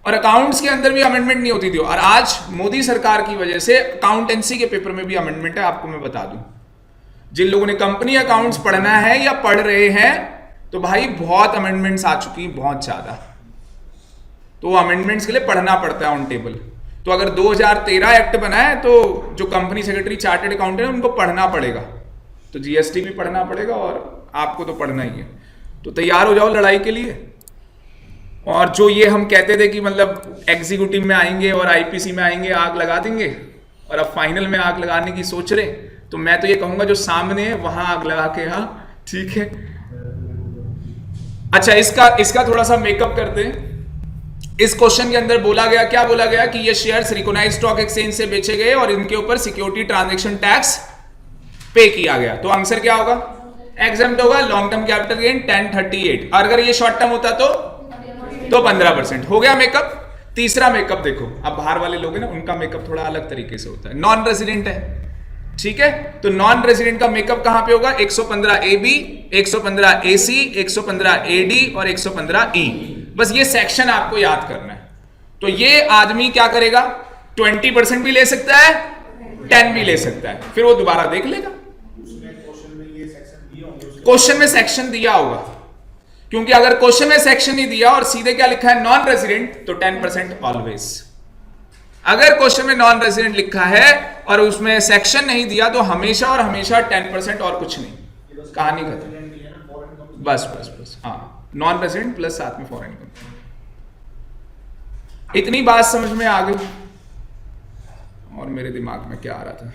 और अकाउंट्स के अंदर भी अमेंडमेंट नहीं होती थी। और आज मोदी सरकार की वजह से अकाउंटेंसी के पेपर में भी अमेंडमेंट है। आपको मैं बता दूं, जिन लोगों ने कंपनी अकाउंट्स पढ़ना है या पढ़ रहे हैं, तो भाई बहुत अमेंडमेंट्स आ चुकी हैं, बहुत ज्यादा। तो अमेंडमेंट्स के लिए पढ़ना पड़ता है ऑन टेबल। तो अगर 2013 एक्ट बना है तो जो कंपनी सेक्रेटरी चार्टर्ड अकाउंटेंट है उनको पढ़ना पड़ेगा, तो जीएसटी भी पढ़ना पड़ेगा, और आपको तो पढ़ना ही है। तो तैयार हो जाओ लड़ाई के लिए। और जो ये हम कहते थे कि मतलब एग्जीक्यूटिव में आएंगे और आईपीसी में आएंगे आग लगा देंगे, और अब फाइनल में आग लगाने की सोच रहे, तो मैं तो ये कहूंगा जो सामने है वहां आग लगा के, हाँ ठीक है। अच्छा, इसका थोड़ा सा मेकअप करते हैं। इस क्वेश्चन के अंदर बोला गया, क्या बोला गया कि ये शेयर्स रिकॉग्नाइज्ड स्टॉक एक्सचेंज से बेचे गए और इनके ऊपर सिक्योरिटी ट्रांजैक्शन टैक्स पे किया गया। तो आंसर क्या होगा, एग्जम्प्ट होगा। लॉन्ग टर्म कैपिटल गेन 1038, और अगर ये शॉर्ट टर्म होता तो 15%। हो गया मेकअप। तीसरा मेकअप देखो, अब बाहर वाले लोग हैं ना, उनका मेकअप थोड़ा अलग तरीके से होता है। नॉन रेजिडेंट है, ठीक है, तो नॉन रेजिडेंट का मेकअप कहां पे होगा, 115 AB, 115 AC, 115 AD और 115 E। बस ये सेक्शन आपको याद करना है। तो ये आदमी क्या करेगा, 20% भी ले सकता है, 10 भी ले सकता है, फिर वो दोबारा देख लेगा। क्वेश्चन में सेक्शन दिया होगा, क्योंकि अगर क्वेश्चन में सेक्शन नहीं दिया और सीधे क्या लिखा है, नॉन रेजिडेंट, तो 10% ऑलवेज। अगर क्वेश्चन में नॉन रेजिडेंट लिखा है और उसमें सेक्शन नहीं दिया तो हमेशा और हमेशा 10% और कुछ नहीं, कहानी खत्म। बस बस बस, हाँ, नॉन रेजिडेंट प्लस साथ में फॉरेन इनकम। इतनी बात समझ में आ गई। और मेरे दिमाग में क्या आ रहा था,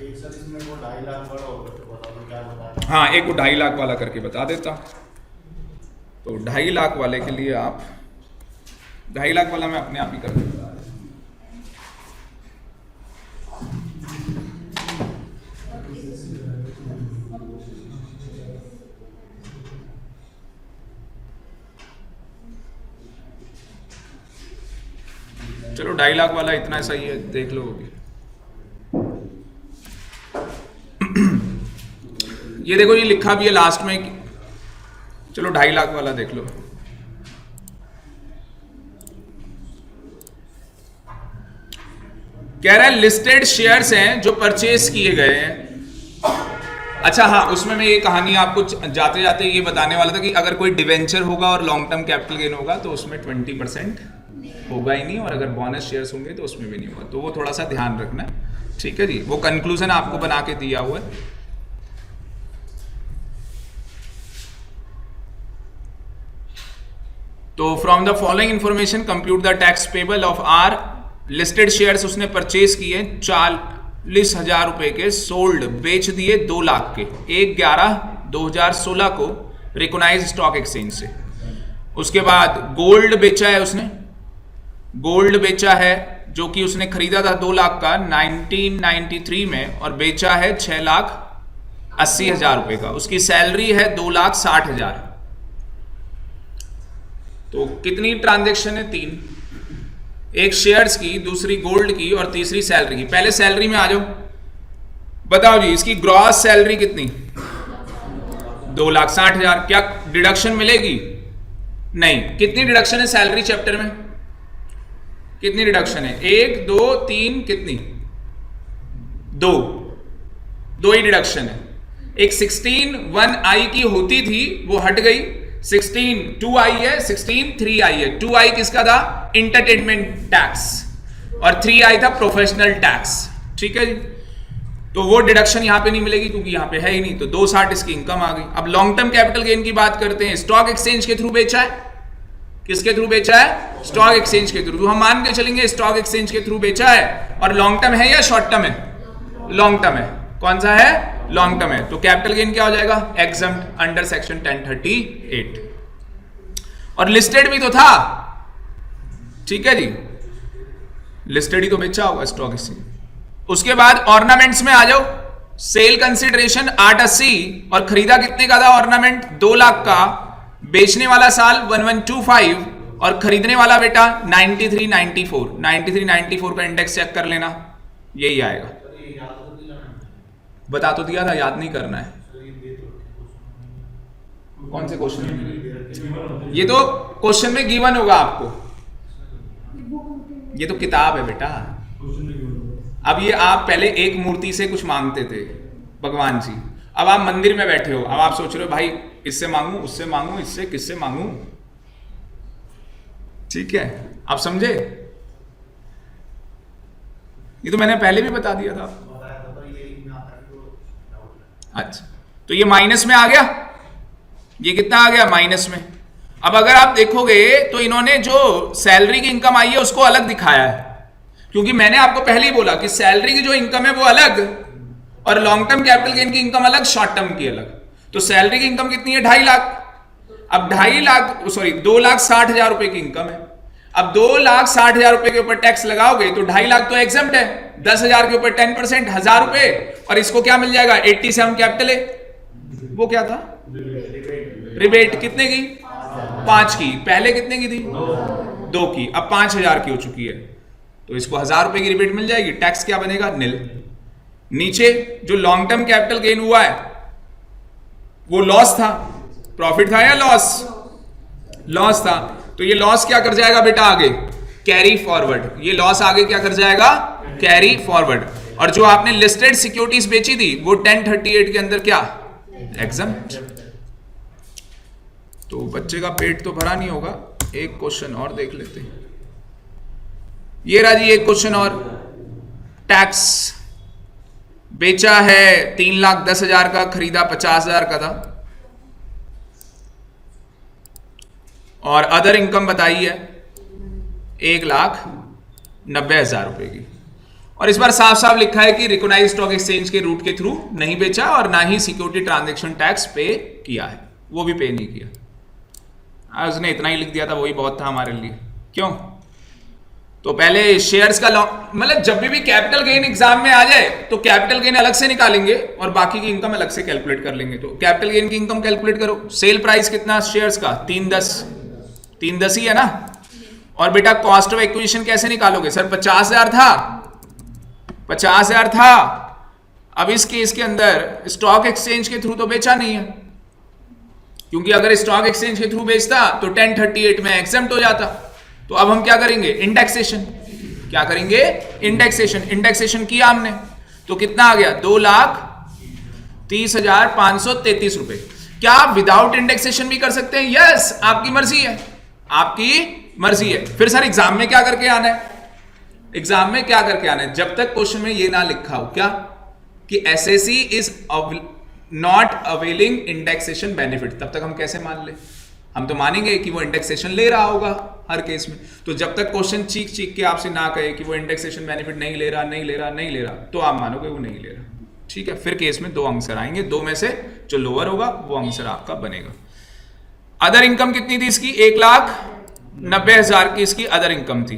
हाँ, एक को 2.5 लाख वाला करके बता देता। तो 2.5 लाख वाले के लिए आप 2.5 लाख वाला मैं अपने आप ही कर देता। चलो 2.5 लाख वाला इतना सही है, देख लो। ये देखो, ये लिखा भी है लास्ट में। चलो 2.5 लाख वाला देख लो। कह रहा है लिस्टेड शेयर्स हैं जो परचेज किए गए हैं। अच्छा हाँ, उसमें मैं ये कहानी आपको जाते जाते ये बताने वाला था कि अगर कोई डिवेंचर होगा और लॉन्ग टर्म कैपिटल गेन होगा तो उसमें 20% होगा ही नहीं, और अगर बोनस शेयर्स होंगे तो उसमें भी नहीं होगा। तो वो थोड़ा सा ध्यान रखना है, ठीक है जी। वो कंक्लूजन आपको बना के दिया हुआ है। तो from the following information compute the tax payable of R listed shares. उसने परचेज किए 40,000 रुपए के, सोल्ड बेच दिए 2 लाख के 1/11/2016 को रिकॉग्नाइज्ड स्टॉक एक्सचेंज से। उसके बाद गोल्ड बेचा है, उसने गोल्ड बेचा है जो कि उसने खरीदा था 2 लाख का 1993 में और बेचा है 6,80,000 रुपए का। उसकी सैलरी है 2,60,000। तो कितनी ट्रांजैक्शन है, 3, एक शेयर्स की, दूसरी गोल्ड की और तीसरी सैलरी की। पहले सैलरी में आ जाओ, बताओ जी इसकी ग्रॉस सैलरी कितनी, 2,60,000। क्या डिडक्शन मिलेगी, नहीं। कितनी डिडक्शन है सैलरी चैप्टर में, कितनी डिडक्शन है, 1 2 3, कितनी, 2 ही डिडक्शन है। एक 16(1)(i) की होती थी, वो हट गई। 16(2)(i) है, 16(3)(i) है। 2(i) किसका था, इंटरटेनमेंट टैक्स, और 3(i) था प्रोफेशनल टैक्स, ठीक है जी। तो वो डिडक्शन यहां पे नहीं मिलेगी क्योंकि यहां पे है ही नहीं। तो 260 इसकी इनकम आ गई। अब लॉन्ग टर्म कैपिटल गेन की बात करते हैं। स्टॉक एक्सचेंज के थ्रू बेचा है, किसके थ्रू बेचा है, स्टॉक एक्सचेंज के थ्रू। तो हम मान के चलेंगे स्टॉक एक्सचेंज के थ्रू बेचा है, और लॉन्ग टर्म है या शॉर्ट टर्म है, लॉन्ग टर्म है। कौन सा है, लॉन्ग टर्म है। तो कैपिटल गेन क्या हो जाएगा, एग्जम्प्ट अंडर सेक्शन 1038। और लिस्टेड भी तो था, ठीक है जी, लिस्टेड ही तो बेचा होगा स्टॉक एक्सचेंज। उसके बाद ऑर्नामेंट्स में आ जाओ, सेल कंसिडरेशन 880 और खरीदा कितने का था ऑर्नामेंट 2 लाख का, बेचने वाला साल 1125 और खरीदने वाला बेटा 9394 का इंडेक्स चेक कर लेना, यही आएगा। बता तो दिया था, याद नहीं करना है। कौन से क्वेश्चन में? ये तो क्वेश्चन में गिवन होगा आपको, ये तो किताब है बेटा। अब ये आप पहले एक मूर्ति से कुछ मांगते थे भगवान जी, अब आप मंदिर में बैठे हो, अब आप सोच रहे हो भाई इससे मांगू, उससे मांगू, इससे किससे मांगू। ठीक है, आप समझे? ये तो मैंने पहले भी बता दिया था। अच्छा, तो ये माइनस में आ गया, ये कितना आ गया माइनस में। अब अगर आप देखोगे तो इन्होंने जो सैलरी की इनकम आई है उसको अलग दिखाया है, क्योंकि मैंने आपको पहले ही बोला कि सैलरी की जो इनकम है वो अलग और लॉन्ग टर्म कैपिटल गेन की इनकम अलग, शॉर्ट टर्म की अलग। तो सैलरी की इनकम कितनी है 2.5 लाख, अब 2,60,000 रुपए की इनकम है। अब 2,60,000 रुपए के ऊपर टैक्स लगाओगे तो 2.5 लाख तो एग्जम्प्ट है, 10,000 के ऊपर 10% 1,000 रुपए, और इसको क्या मिल जाएगा 87 कैपिटल है, वो क्या था रिबेट, कितने की 5 की, पहले कितने की थी 2 की, अब 5,000 की हो चुकी है, तो इसको 1,000 रुपए की रिबेट मिल जाएगी। टैक्स क्या बनेगा निल। नीचे जो लॉन्ग टर्म कैपिटल गेन हुआ है वो लॉस था, प्रॉफिट था या लॉस, लॉस था, तो ये लॉस क्या कर जाएगा बेटा आगे कैरी फॉरवर्ड, ये लॉस आगे क्या कर जाएगा कैरी फॉरवर्ड। और जो आपने लिस्टेड सिक्योरिटीज बेची थी वो 1038 के अंदर क्या एग्जम्प्ट। तो बच्चे का पेट तो भरा नहीं होगा, एक क्वेश्चन और देख लेते हैं। ये रहा जी एक क्वेश्चन और, टैक्स बेचा है 3,10,000 का, खरीदा 50,000 का था, और अदर इनकम बताई है 1,90,000 रुपए की, और इस बार साफ साफ लिखा है कि रिकॉग्नाइज्ड स्टॉक एक्सचेंज के रूट के थ्रू नहीं बेचा और ना ही सिक्योरिटी ट्रांजैक्शन टैक्स पे किया है, वो भी पे नहीं किया। उसने इतना ही लिख दिया था, वही बहुत था हमारे लिए। क्यों? तो पहले शेयर्स का मतलब जब भी कैपिटल गेन एग्जाम में आ जाए तो कैपिटल गेन अलग से निकालेंगे और बाकी की इनकम अलग से कैलकुलेट कर लेंगे। तो कैपिटल गेन की इनकम कैलकुलेट करो, सेल प्राइस कितना शेयर्स का 310 ही है ना, और बेटा कॉस्ट ऑफ एक्विजिशन कैसे निकालोगे सर 50,000 था, 50,000 था। अब इस केस के अंदर स्टॉक एक्सचेंज के थ्रू तो बेचा नहीं है, क्योंकि अगर स्टॉक एक्सचेंज के थ्रू बेचता तो 1038 में एग्जम्प्ट हो जाता। तो अब हम क्या करेंगे इंडेक्सेशन, क्या करेंगे इंडेक्सेशन, इंडेक्सेशन किया हमने तो कितना आ गया 2,30,533 रुपए। क्या आप विदाउट इंडेक्सेशन भी कर सकते हैं? यस, आपकी मर्जी है, आपकी मर्जी है। फिर सर एग्जाम में क्या करके आना है, एग्जाम में क्या करके आना है, जब तक क्वेश्चन में ये ना लिखा हो क्या कि SSC is not availing indexation benefit, तब तक हम कैसे मान ले, हम तो मानेंगे कि वो इंडेक्सेशन ले रहा होगा हर केस में। तो जब तक क्वेश्चन चीख के आपसे ना कहे कि वो इंडेक्सेशन बेनिफिट नहीं ले रहा, तो आप मानोगे वो नहीं ले रहा। ठीक है, फिर केस में 2 आंसर आएंगे, 2 में से जो लोअर होगा वो आंसर आपका बनेगा। अदर इनकम कितनी थी इसकी 1,90,000 की इसकी अदर इनकम थी।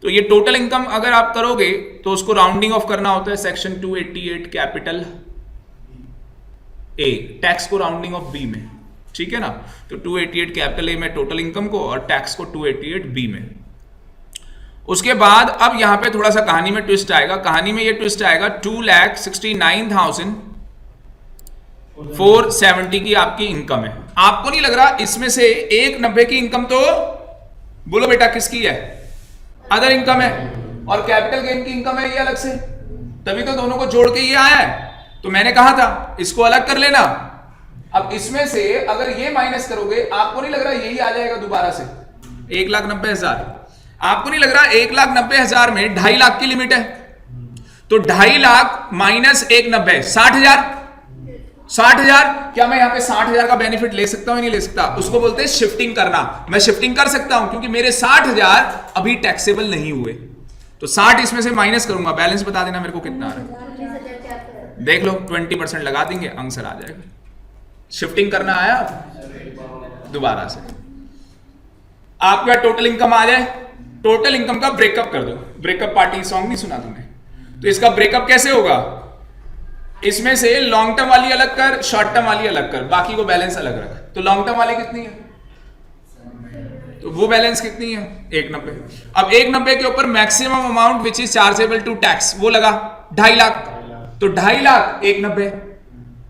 तो ये टोटल इनकम अगर आप करोगे तो उसको राउंडिंग ऑफ करना होता है, सेक्शन 288 कैपिटल ए, टैक्स को राउंडिंग ऑफ बी में, ठीक है ना। तो 288 कैपिटल ए में टोटल इनकम को और टैक्स को 288 बी में। उसके बाद अब यहां पे थोड़ा सा कहानी में ट्विस्ट आएगा, कहानी में ये ट्विस्ट आएगा 2,69,470 की आपकी इनकम है। आपको नहीं लग रहा इसमें से 1,90 की इनकम तो बोलो बेटा किसकी है, अदर इनकम है, और कैपिटल गेन की इनकम है ये अलग से, तभी तो दोनों को जोड़ के ये आया है। तो मैंने कहा था इसको अलग कर लेना। अब इसमें से अगर ये माइनस करोगे आपको नहीं लग रहा यही आ जाएगा दोबारा से 1,90,000। आपको नहीं लग रहा 1,90,000 में 2.5 लाख की लिमिट है, तो 2.5 लाख माइनस 1,90 60,000। 60,000 क्या मैं यहां पे 60,000 का बेनिफिट ले सकता हूं नहीं ले सकता? उसको बोलते हैं शिफ्टिंग करना। मैं शिफ्टिंग कर सकता हूं क्योंकि मेरे 60,000 अभी टैक्सेबल नहीं हुए, तो 60 इसमें से माइनस करूंगा, बैलेंस बता देना मेरे को कितना आ रहा है। देख लो 20% लगा देंगे, आंसर आ जाएगा। शिफ्टिंग करना आया दोबारा से, आपका टोटल इनकम आ जाए, टोटल इनकम का ब्रेकअप कर दो। ब्रेकअप पार्टी सॉन्ग नहीं सुना तुमने? तो इसका ब्रेकअप कैसे होगा, इसमें से लॉन्ग टर्म वाली अलग कर, शॉर्ट टर्म वाली अलग कर, बाकी को बैलेंस अलग रख। तो लॉन्ग टर्म वाली कितनी है? तो वो बैलेंस कितनी है? 190। अब 190 के ऊपर maximum amount which is chargeable to tax वो लगा 2.5 लाख। तो 2.5 लाख 190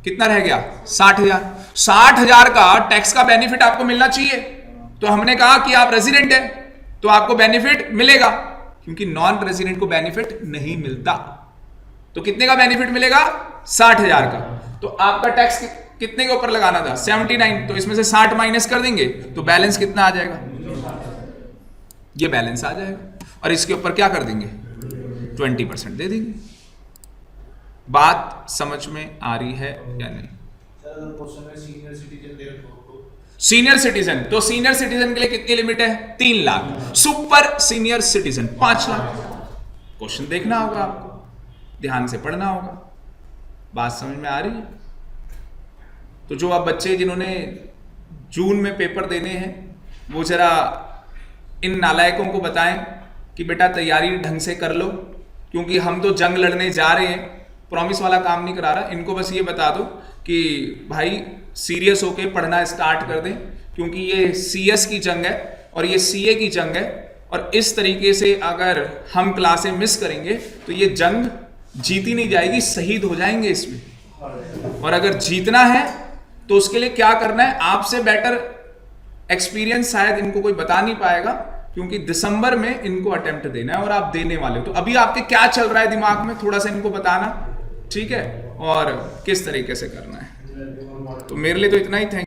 कितना रह गया? 60,000। 60,000 का टैक्स का बेनिफिट आपको मिलना चाहिए। तो हमने कहा कि आप रेजिडेंट है तो आपको बेनिफिट मिलेगा, क्योंकि नॉन रेजिडेंट को बेनिफिट नहीं मिलता। तो कितने का बेनिफिट मिलेगा? 60,000 का। तो आपका टैक्स कितने के ऊपर लगाना था? 79। तो इसमें से 60 माइनस कर देंगे तो बैलेंस कितना आ जाएगा? ये बैलेंस आ जाएगा। और इसके ऊपर क्या कर देंगे? 20% दे देंगे। बात समझ में आ रही है या नहीं? सीनियर सिटीजन, तो सीनियर सिटीजन के लिए कितनी लिमिट है? 3 lakh. Super senior citizen 5 lakh. Question देखना होगा आपको, ध्यान से पढ़ना होगा। बात समझ में आ रही है? तो जो आप बच्चे जिन्होंने जून में पेपर देने हैं वो जरा इन नालायकों को बताएं कि बेटा तैयारी ढंग से कर लो, क्योंकि हम तो जंग लड़ने जा रहे हैं, प्रॉमिस वाला काम नहीं करा रहा। इनको बस ये बता दो कि भाई सीरियस होके पढ़ना स्टार्ट कर दें, क्योंकि ये CS की जंग है और ये CA की जंग है। और इस तरीके से अगर हम क्लासें मिस करेंगे तो ये जंग जीती नहीं जाएगी, शहीद हो जाएंगे इसमें। और अगर जीतना है तो उसके लिए क्या करना है? आपसे बेटर एक्सपीरियंस शायद इनको कोई बता नहीं पाएगा, क्योंकि दिसंबर में इनको अटेम्प्ट देना है और आप देने वाले हो। तो अभी आपके क्या चल रहा है दिमाग में, थोड़ा सा इनको बताना, ठीक है? और किस तरीके से करना है। तो मेरे लिए तो इतना ही। थैंक